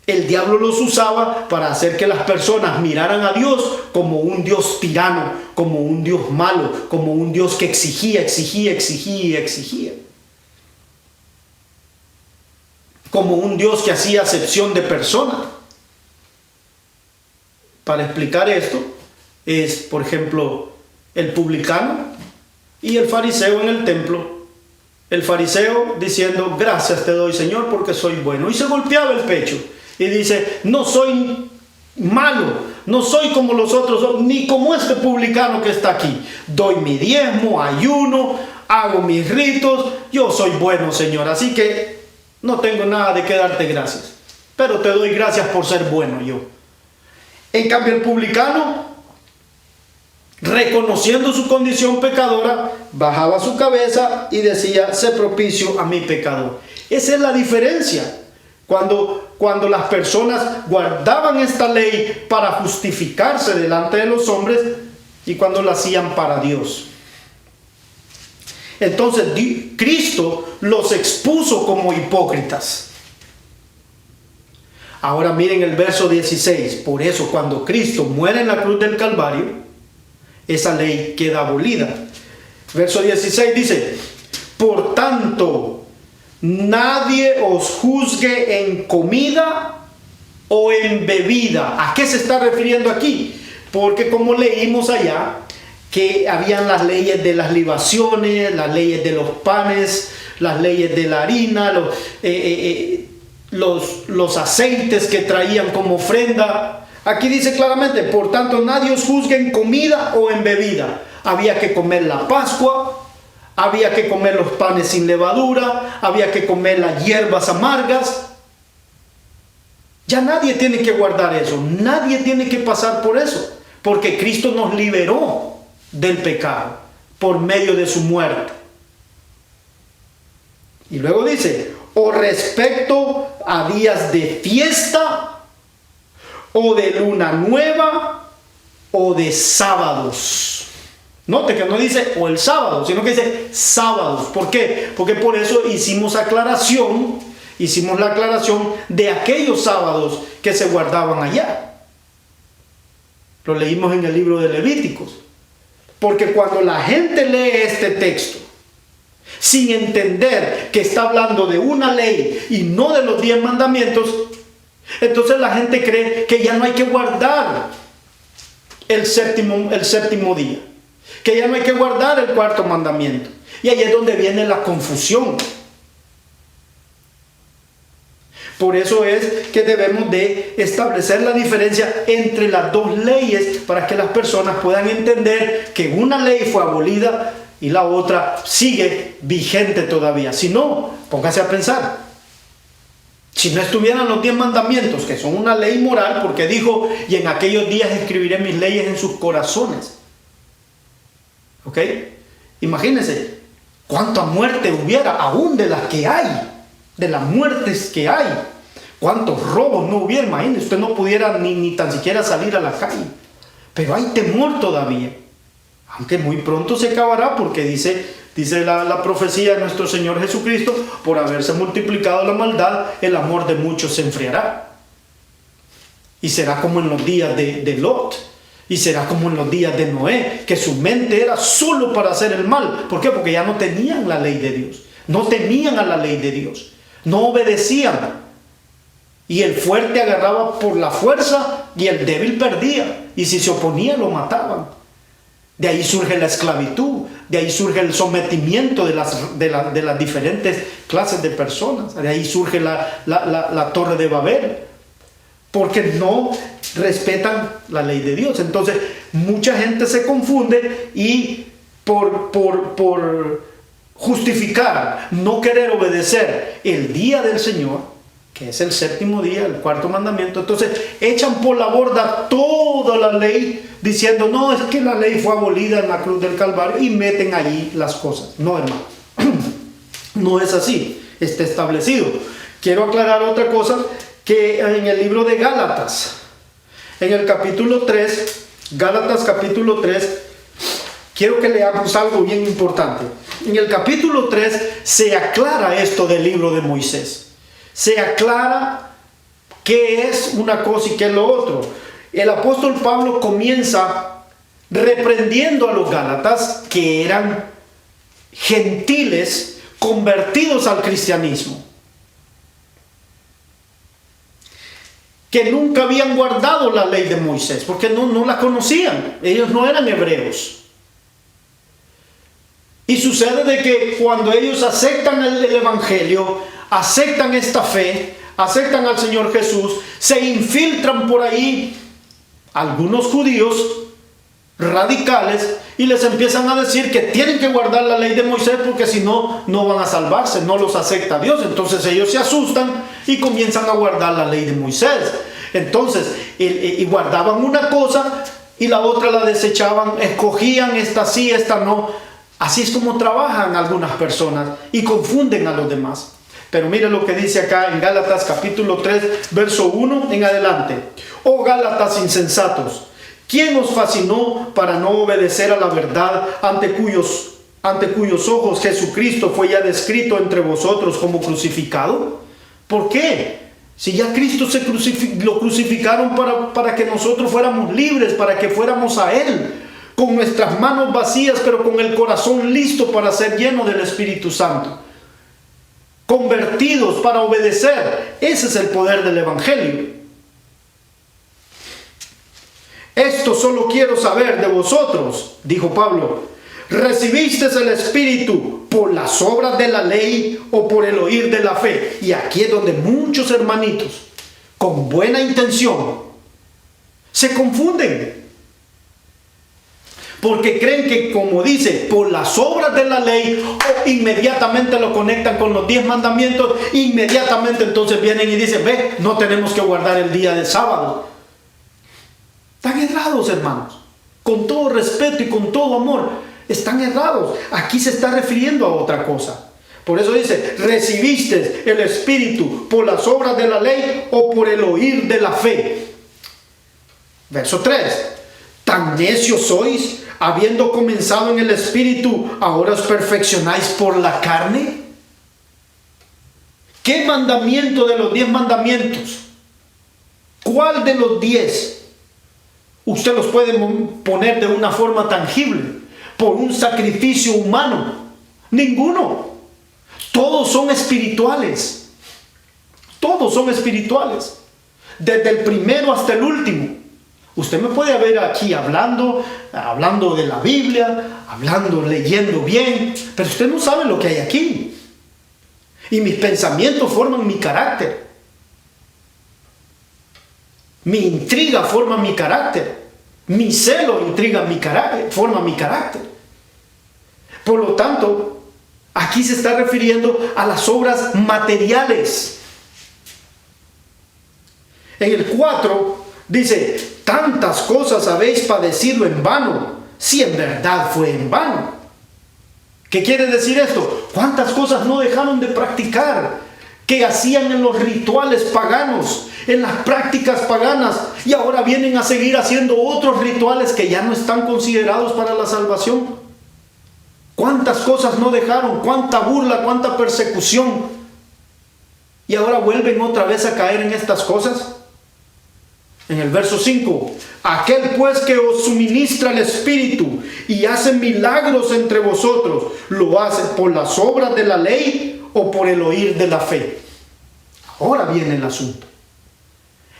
El diablo los usaba para hacer que las personas miraran a Dios como un Dios tirano, como un Dios malo, como un Dios que exigía. Como un Dios que hacía acepción de personas. Para explicar esto es, por ejemplo, el publicano y el fariseo en el templo. El fariseo diciendo, gracias te doy, Señor, porque soy bueno. Y se golpeaba el pecho y dice, no soy malo, no soy como los otros, ni como este publicano que está aquí. Doy mi diezmo, ayuno, hago mis ritos, yo soy bueno, Señor. Así que no tengo nada de qué darte gracias, pero te doy gracias por ser bueno yo. En cambio, el publicano, reconociendo su condición pecadora, bajaba su cabeza y decía, sé propicio a mi pecador. Esa es la diferencia. Cuando las personas guardaban esta ley para justificarse delante de los hombres y cuando la hacían para Dios. Entonces, Cristo los expuso como hipócritas. Ahora miren el verso 16. Por eso, cuando Cristo muere en la cruz del Calvario, esa ley queda abolida. Verso 16 dice, por tanto, nadie os juzgue en comida o en bebida. ¿A qué se está refiriendo aquí? Porque como leímos allá, que habían las leyes de las libaciones, las leyes de los panes, las leyes de la harina, los aceites que traían como ofrenda. Aquí dice claramente, por tanto, nadie os juzgue en comida o en bebida. Había que comer la Pascua, había que comer los panes sin levadura, había que comer las hierbas amargas. Ya nadie tiene que guardar eso, nadie tiene que pasar por eso, porque Cristo nos liberó del pecado por medio de su muerte. Y luego dice, o respecto a días de fiesta, o de luna nueva, o de sábados. Note que no dice o el sábado, sino que dice sábados. ¿Por qué? Porque por eso hicimos la aclaración de aquellos sábados que se guardaban allá. Lo leímos en el libro de Levíticos. Porque cuando la gente lee este texto sin entender que está hablando de una ley y no de los 10 mandamientos, entonces la gente cree que ya no hay que guardar el séptimo día, que ya no hay que guardar el cuarto mandamiento. Y ahí es donde viene la confusión. Por eso es que debemos de establecer la diferencia entre las dos leyes para que las personas puedan entender que una ley fue abolida y la otra sigue vigente todavía. Si no, póngase a pensar. Si no estuvieran los 10 mandamientos, que son una ley moral, porque dijo, y en aquellos días escribiré mis leyes en sus corazones. ¿Ok? Imagínense cuánta muerte hubiera, aún de las que hay, de las muertes que hay. Cuántos robos no hubiera, imagínense, usted no pudiera ni tan siquiera salir a la calle. Pero hay temor todavía. Aunque muy pronto se acabará, porque dice la profecía de nuestro Señor Jesucristo, por haberse multiplicado la maldad, el amor de muchos se enfriará. Y será como en los días de Lot. Y será como en los días de Noé, que su mente era solo para hacer el mal. ¿Por qué? Porque ya no tenían la ley de Dios. No tenían a la ley de Dios. No obedecían. Y el fuerte agarraba por la fuerza y el débil perdía. Y si se oponía, lo mataban. De ahí surge la esclavitud. De ahí surge el sometimiento de las diferentes clases de personas. De ahí surge la Torre de Babel. Porque no respetan la ley de Dios. Entonces, mucha gente se confunde y por justificar, no querer obedecer el día del Señor, que es el séptimo día, el cuarto mandamiento, entonces echan por la borda toda la ley diciendo, no, es que la ley fue abolida en la cruz del Calvario, y meten allí las cosas. No, hermano, no es así, está establecido. Quiero aclarar otra cosa, que en el libro de Gálatas, en el capítulo 3, Gálatas capítulo 3, quiero que leamos algo bien importante. En el capítulo 3 se aclara esto del libro de Moisés. Se aclara qué es una cosa y qué es lo otro. El apóstol Pablo comienza reprendiendo a los gálatas, que eran gentiles convertidos al cristianismo, que nunca habían guardado la ley de Moisés, porque no la conocían, ellos no eran hebreos. Y sucede de que cuando ellos aceptan el evangelio, aceptan esta fe, aceptan al Señor Jesús, se infiltran por ahí algunos judíos radicales y les empiezan a decir que tienen que guardar la ley de Moisés, porque si no, no van a salvarse, no los acepta Dios. Entonces ellos se asustan y comienzan a guardar la ley de Moisés. Entonces, y guardaban una cosa y la otra la desechaban, escogían esta sí, esta no. Así es como trabajan algunas personas y confunden a los demás. Pero mire lo que dice acá en Gálatas capítulo 3, verso 1 en adelante. Oh Gálatas insensatos, ¿quién os fascinó para no obedecer a la verdad, ante cuyos ojos Jesucristo fue ya descrito entre vosotros como crucificado? ¿Por qué? Si ya Cristo lo crucificaron para que nosotros fuéramos libres, para que fuéramos a Él, con nuestras manos vacías, pero con el corazón listo para ser lleno del Espíritu Santo, convertidos para obedecer. Ese es el poder del Evangelio. Esto solo quiero saber de vosotros, dijo Pablo, ¿recibisteis el Espíritu por las obras de la ley o por el oír de la fe? Y aquí es donde muchos hermanitos, con buena intención, se confunden. Porque creen que, como dice, por las obras de la ley, o inmediatamente lo conectan con los 10 mandamientos, inmediatamente entonces vienen y dicen, ve, no tenemos que guardar el día del sábado. Están errados, hermanos. Con todo respeto y con todo amor, están errados. Aquí se está refiriendo a otra cosa. Por eso dice, ¿recibiste el Espíritu por las obras de la ley o por el oír de la fe? Verso 3. ¿Tan necios sois? Habiendo comenzado en el Espíritu, ¿ahora os perfeccionáis por la carne? ¿Qué mandamiento de los 10 mandamientos? ¿Cuál de los 10 usted los puede poner de una forma tangible por un sacrificio humano? Ninguno. Todos son espirituales. Todos son espirituales. Desde el primero hasta el último. Usted me puede ver aquí hablando de la Biblia, leyendo bien, pero usted no sabe lo que hay aquí. Y mis pensamientos forman mi carácter. Mi intriga forma mi carácter. Mi celo intriga mi carácter, forma mi carácter. Por lo tanto, aquí se está refiriendo a las obras materiales. En el 4 dice, tantas cosas habéis padecido en vano, si en verdad fue en vano. ¿Qué quiere decir esto? ¿Cuántas cosas no dejaron de practicar? Que hacían en los rituales paganos, en las prácticas paganas, y ahora vienen a seguir haciendo otros rituales que ya no están considerados para la salvación. ¿Cuántas cosas no dejaron? ¿Cuánta burla? ¿Cuánta persecución? Y ahora vuelven otra vez a caer en estas cosas. En el verso 5, aquel pues que os suministra el Espíritu y hace milagros entre vosotros, ¿lo hace por las obras de la ley o por el oír de la fe? Ahora viene el asunto.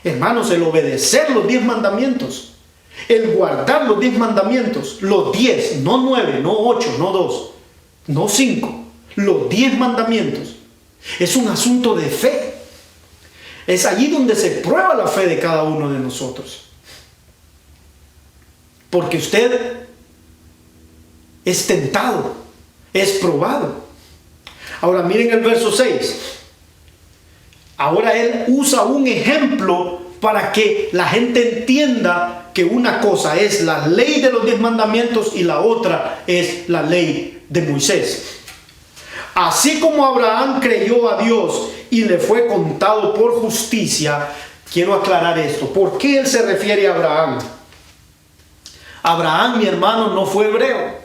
Hermanos, el obedecer los 10 mandamientos, el guardar los 10 mandamientos, los 10, no 9, no 8, no 2, no 5, los 10 mandamientos, es un asunto de fe. Es allí donde se prueba la fe de cada uno de nosotros. Porque usted es tentado, es probado. Ahora miren el verso 6. Ahora él usa un ejemplo para que la gente entienda que una cosa es la ley de los 10 mandamientos y la otra es la ley de Moisés. Así como Abraham creyó a Dios y le fue contado por justicia. Quiero aclarar esto. ¿Por qué él se refiere a Abraham? Abraham, mi hermano, no fue hebreo.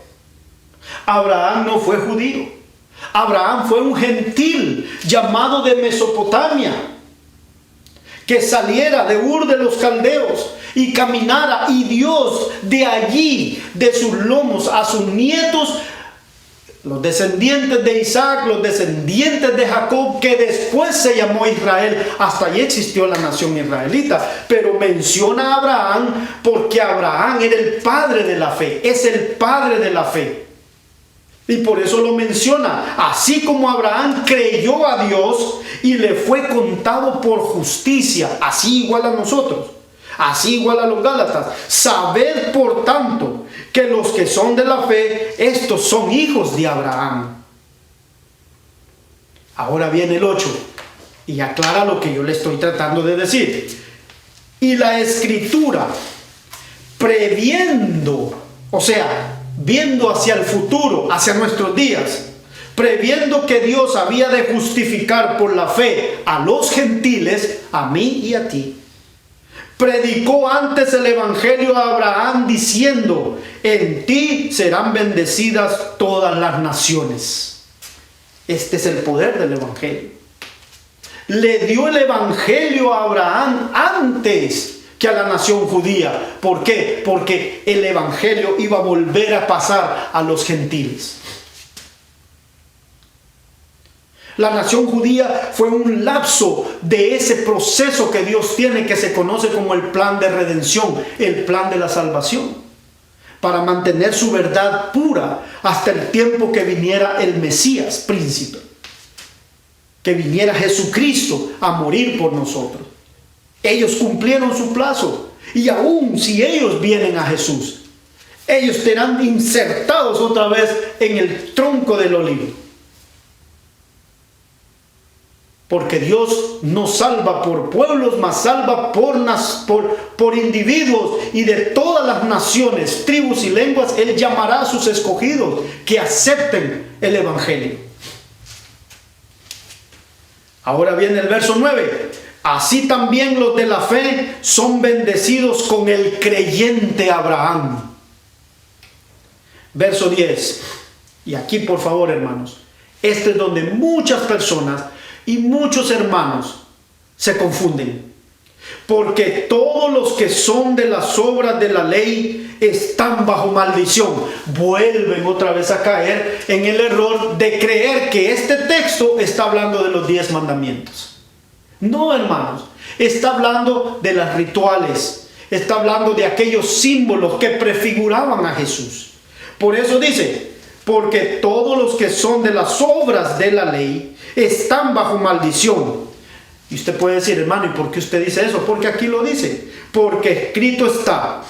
Abraham no fue judío. Abraham fue un gentil llamado de Mesopotamia, que saliera de Ur de los Caldeos y caminara, y Dios de allí, de sus lomos a sus nietos, los descendientes de Isaac, los descendientes de Jacob, que después se llamó Israel. Hasta allí existió la nación israelita, pero menciona a Abraham porque Abraham era el padre de la fe, es el padre de la fe. Y por eso lo menciona, así como Abraham creyó a Dios y le fue contado por justicia, así igual a nosotros, así igual a los Gálatas. Sabed por tanto que los que son de la fe, estos son hijos de Abraham. Ahora viene el 8 y aclara lo que yo le estoy tratando de decir. Y la Escritura, previendo, o sea, viendo hacia el futuro, hacia nuestros días, previendo que Dios había de justificar por la fe a los gentiles, a mí y a ti, predicó antes el evangelio a Abraham diciendo: en ti serán bendecidas todas las naciones. Este es el poder del evangelio. Le dio el evangelio a Abraham antes que a la nación judía. ¿Por qué? Porque el evangelio iba a volver a pasar a los gentiles. La nación judía fue un lapso de ese proceso que Dios tiene, que se conoce como el plan de redención, el plan de la salvación, para mantener su verdad pura hasta el tiempo que viniera el Mesías, príncipe, que viniera Jesucristo a morir por nosotros. Ellos cumplieron su plazo, y aún si ellos vienen a Jesús, ellos serán insertados otra vez en el tronco del olivo. Porque Dios no salva por pueblos, mas salva por individuos, y de todas las naciones, tribus y lenguas, Él llamará a sus escogidos que acepten el evangelio. Ahora viene el verso 9. Así también los de la fe son bendecidos con el creyente Abraham. Verso 10. Y aquí, por favor, hermanos, este es donde muchas personas y muchos hermanos se confunden. Porque todos los que son de las obras de la ley están bajo maldición. Vuelven otra vez a caer en el error de creer que este texto está hablando de los 10 mandamientos. No, hermanos, está hablando de las rituales, está hablando de aquellos símbolos que prefiguraban a Jesús. Por eso dice: porque todos los que son de las obras de la ley están bajo maldición. Y usted puede decir: hermano, ¿y por qué usted dice eso? Porque aquí lo dice. Porque escrito está: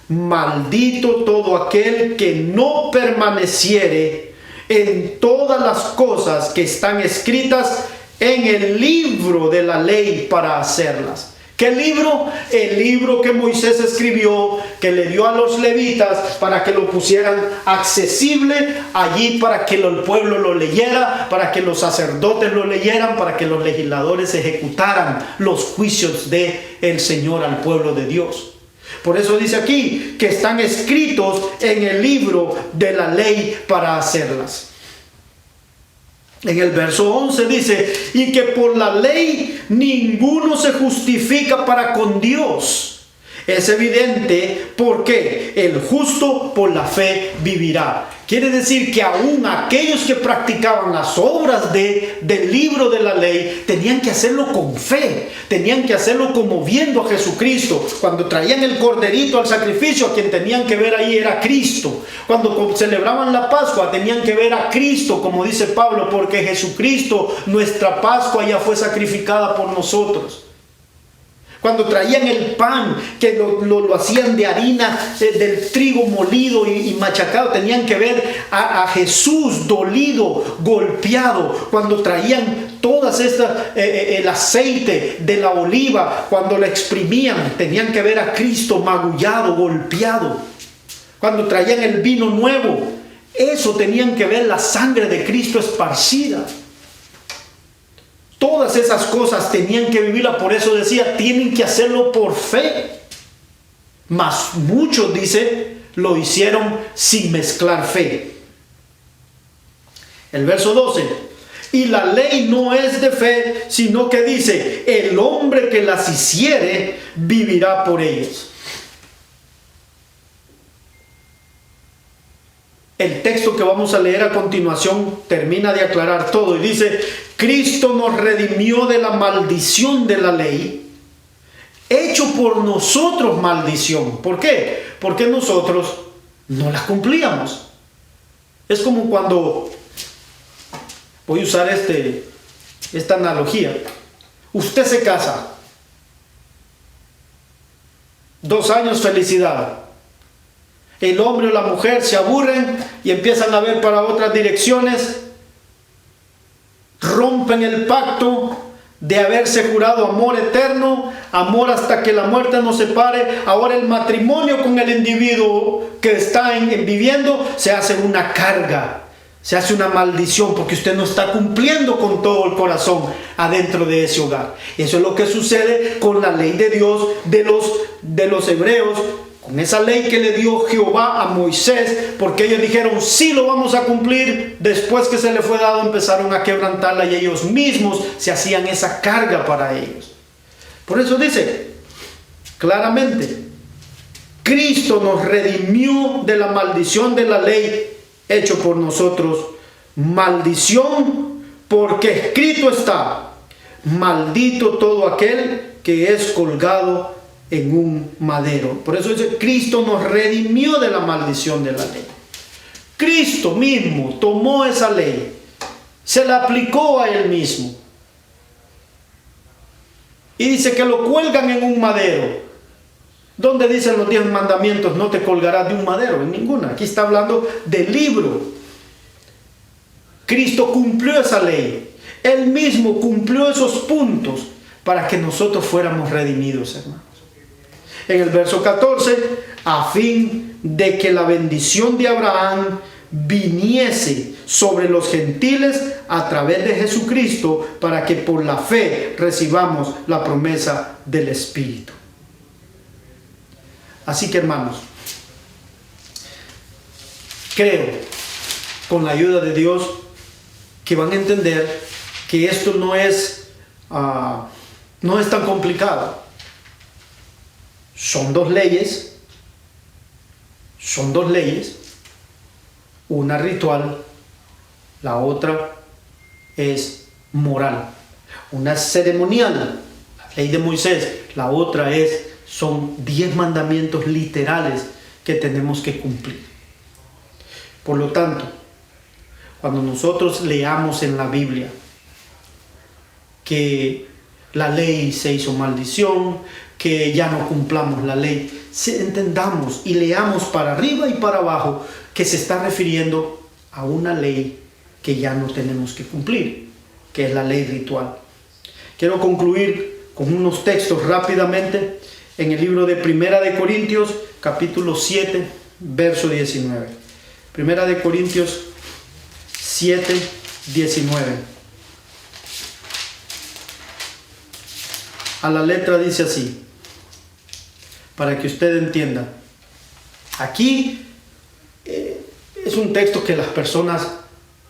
maldito todo aquel que no permaneciere en todas las cosas que están escritas en el libro de la ley para hacerlas. ¿Qué libro? El libro que Moisés escribió, que le dio a los levitas para que lo pusieran accesible allí, para que el pueblo lo leyera, para que los sacerdotes lo leyeran, para que los legisladores ejecutaran los juicios del Señor al pueblo de Dios. Por eso dice aquí que están escritos en el libro de la ley para hacerlas. En el verso 11 dice: y que por la ley ninguno se justifica para con Dios. Es evidente, porque el justo por la fe vivirá. Quiere decir que aún aquellos que practicaban las obras del libro de la ley tenían que hacerlo con fe, tenían que hacerlo como viendo a Jesucristo. Cuando traían el corderito al sacrificio, a quien tenían que ver ahí era Cristo. Cuando celebraban la Pascua, tenían que ver a Cristo, como dice Pablo, porque Jesucristo, nuestra Pascua, ya fue sacrificada por nosotros. Cuando traían el pan, que lo hacían de harina del trigo molido y machacado, tenían que ver a Jesús dolido, golpeado. Cuando traían todas estas, el aceite de la oliva, cuando la exprimían, tenían que ver a Cristo magullado, golpeado. Cuando traían el vino nuevo, eso tenían que ver la sangre de Cristo esparcida. Todas esas cosas tenían que vivirla. Por eso decía, tienen que hacerlo por fe. Mas muchos, dice, lo hicieron sin mezclar fe. El verso 12. Y la ley no es de fe, sino que dice, el hombre que las hiciere, vivirá por ellas. El texto que vamos a leer a continuación termina de aclarar todo y dice, Cristo nos redimió de la maldición de la ley, hecho por nosotros maldición. ¿Por qué? Porque nosotros no las cumplíamos. Es como cuando, voy a usar esta analogía, usted se casa, 2 años felicidad. El hombre o la mujer se aburren y empiezan a ver para otras direcciones, rompen el pacto de haberse jurado amor eterno, amor hasta que la muerte nos separe. Ahora el matrimonio con el individuo que está viviendo se hace una carga, se hace una maldición, porque usted no está cumpliendo con todo el corazón adentro de ese hogar. Eso es lo que sucede con la ley de Dios de los hebreos, con esa ley que le dio Jehová a Moisés, porque ellos dijeron, sí lo vamos a cumplir. Después que se le fue dado, empezaron a quebrantarla y ellos mismos se hacían esa carga para ellos. Por eso dice claramente, Cristo nos redimió de la maldición de la ley, hecho por nosotros maldición, porque escrito está, maldito todo aquel que es colgado en un madero. Por eso dice, Cristo nos redimió de la maldición de la ley. Cristo mismo tomó esa ley, se la aplicó a él mismo. Y dice que lo cuelgan en un madero. ¿Dónde dicen los 10 mandamientos? No te colgarás de un madero, en ninguna. Aquí está hablando del libro. Cristo cumplió esa ley. Él mismo cumplió esos puntos para que nosotros fuéramos redimidos, hermanos. En el verso 14, a fin de que la bendición de Abraham viniese sobre los gentiles a través de Jesucristo, para que por la fe recibamos la promesa del Espíritu. Así que, hermanos, creo, con la ayuda de Dios, que van a entender que esto no es tan complicado. Son dos leyes, una ritual, la otra es moral. Una es ceremonial, la ley de Moisés, la otra son 10 mandamientos literales que tenemos que cumplir. Por lo tanto, cuando nosotros leamos en la Biblia que la ley se hizo maldición, que ya no cumplamos la ley, entendamos y leamos para arriba y para abajo que se está refiriendo a una ley que ya no tenemos que cumplir, que es la ley ritual. Quiero concluir con unos textos rápidamente en el libro de Primera de Corintios, capítulo 7, verso 19. Primera de Corintios 7, 19. A la letra dice así, para que usted entienda. Aquí es un texto que las personas,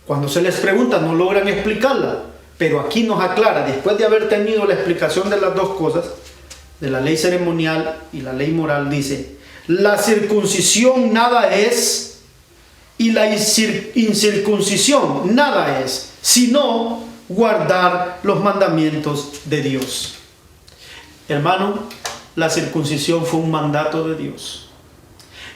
cuando se les pregunta, no logran explicarla, pero aquí nos aclara, después de haber tenido la explicación de las dos cosas, de la ley ceremonial y la ley moral, dice, la circuncisión nada es, y la incircuncisión nada es, sino guardar los mandamientos de Dios. Hermano, la circuncisión fue un mandato de Dios.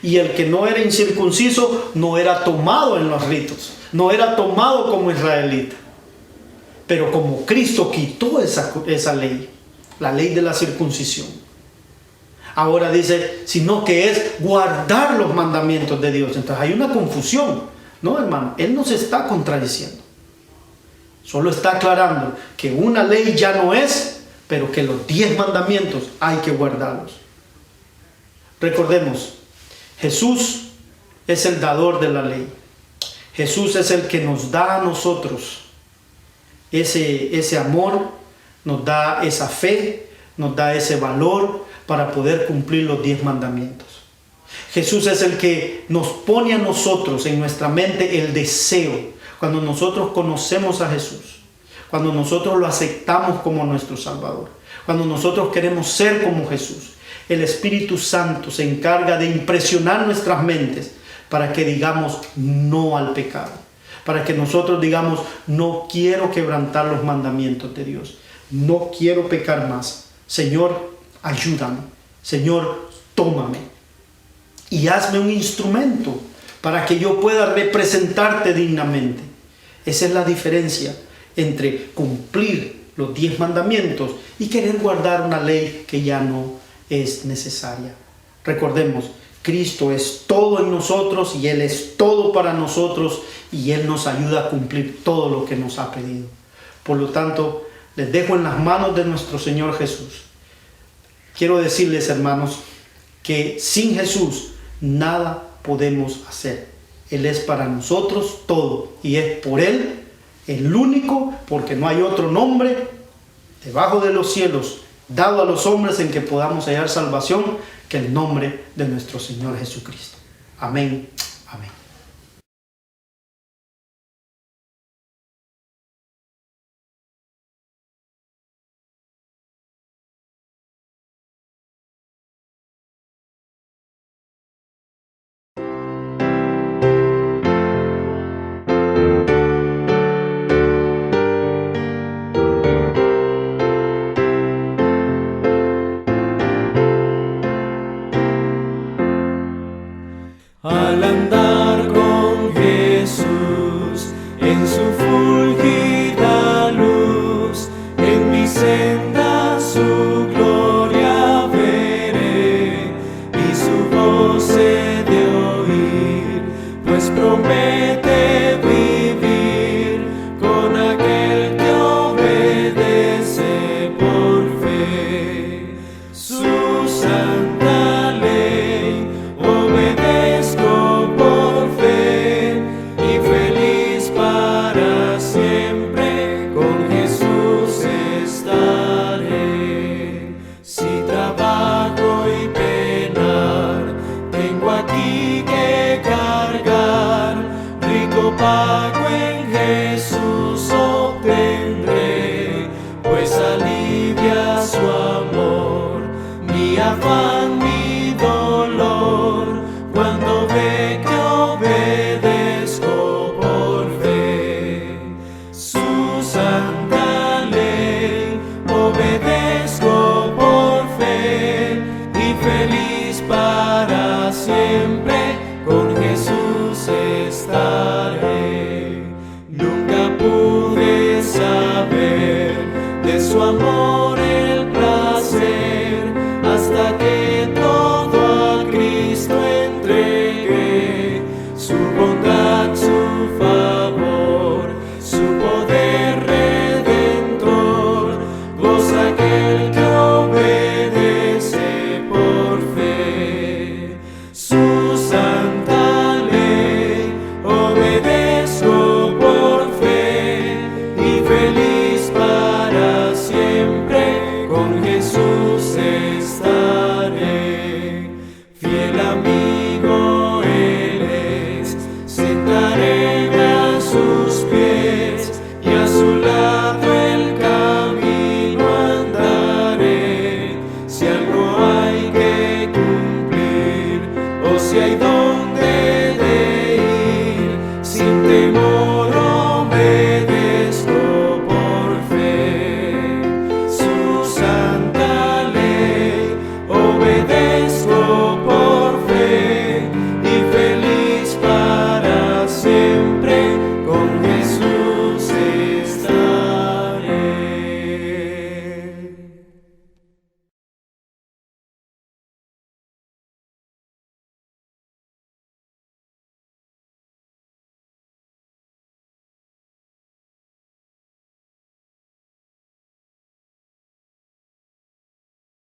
Y el que no era incircunciso no era tomado en los ritos, no era tomado como israelita. Pero como Cristo quitó esa ley, la ley de la circuncisión, ahora dice, sino que es guardar los mandamientos de Dios. Entonces hay una confusión. No, hermano, Él no se está contradiciendo. Solo está aclarando que una ley ya no es, pero que los 10 mandamientos hay que guardarlos. Recordemos, Jesús es el dador de la ley. Jesús es el que nos da a nosotros ese amor, nos da esa fe, nos da ese valor para poder cumplir los 10 mandamientos. Jesús es el que nos pone a nosotros en nuestra mente el deseo. cuando nosotros conocemos a Jesús, cuando nosotros lo aceptamos como nuestro Salvador, cuando nosotros queremos ser como Jesús, el Espíritu Santo se encarga de impresionar nuestras mentes para que digamos no al pecado, para que nosotros digamos no quiero quebrantar los mandamientos de Dios, no quiero pecar más. Señor, ayúdame. Señor, tómame y hazme un instrumento para que yo pueda representarte dignamente. Esa es la diferencia entre cumplir los 10 mandamientos y querer guardar una ley que ya no es necesaria. Recordemos, Cristo es todo en nosotros y Él es todo para nosotros y Él nos ayuda a cumplir todo lo que nos ha pedido. Por lo tanto, les dejo en las manos de nuestro Señor Jesús. Quiero decirles, hermanos, que sin Jesús nada podemos hacer. Él es para nosotros todo y es por Él el único, porque no hay otro nombre debajo de los cielos dado a los hombres en que podamos hallar salvación que el nombre de nuestro Señor Jesucristo. Amén. Amén. Al andar con Jesús en su fulgida luz, en mi senda su gloria veré y su voz he de oír, pues promete vivir con aquel que obedece por fe. Su santa ley obedezco por fe y feliz para siempre con Jesús estaré. Si trabajo y penar, tengo aquí que cargar, rico pago en Jesús obtendré, pues alivia su amor, mi afán, mi dolor, cuando ve que obedezco por fe. Su santa ley obedezco por fe y feliz para siempre con Jesús estaré. Nunca pude saber de su amor el placer hasta que todo a Cristo entregué, su bondad, su favor, su poder redentor, goza aquel que obedece por fe. Su santa ley obedezco por fe y feliz para siempre con Jesús estaré. Fiel a mí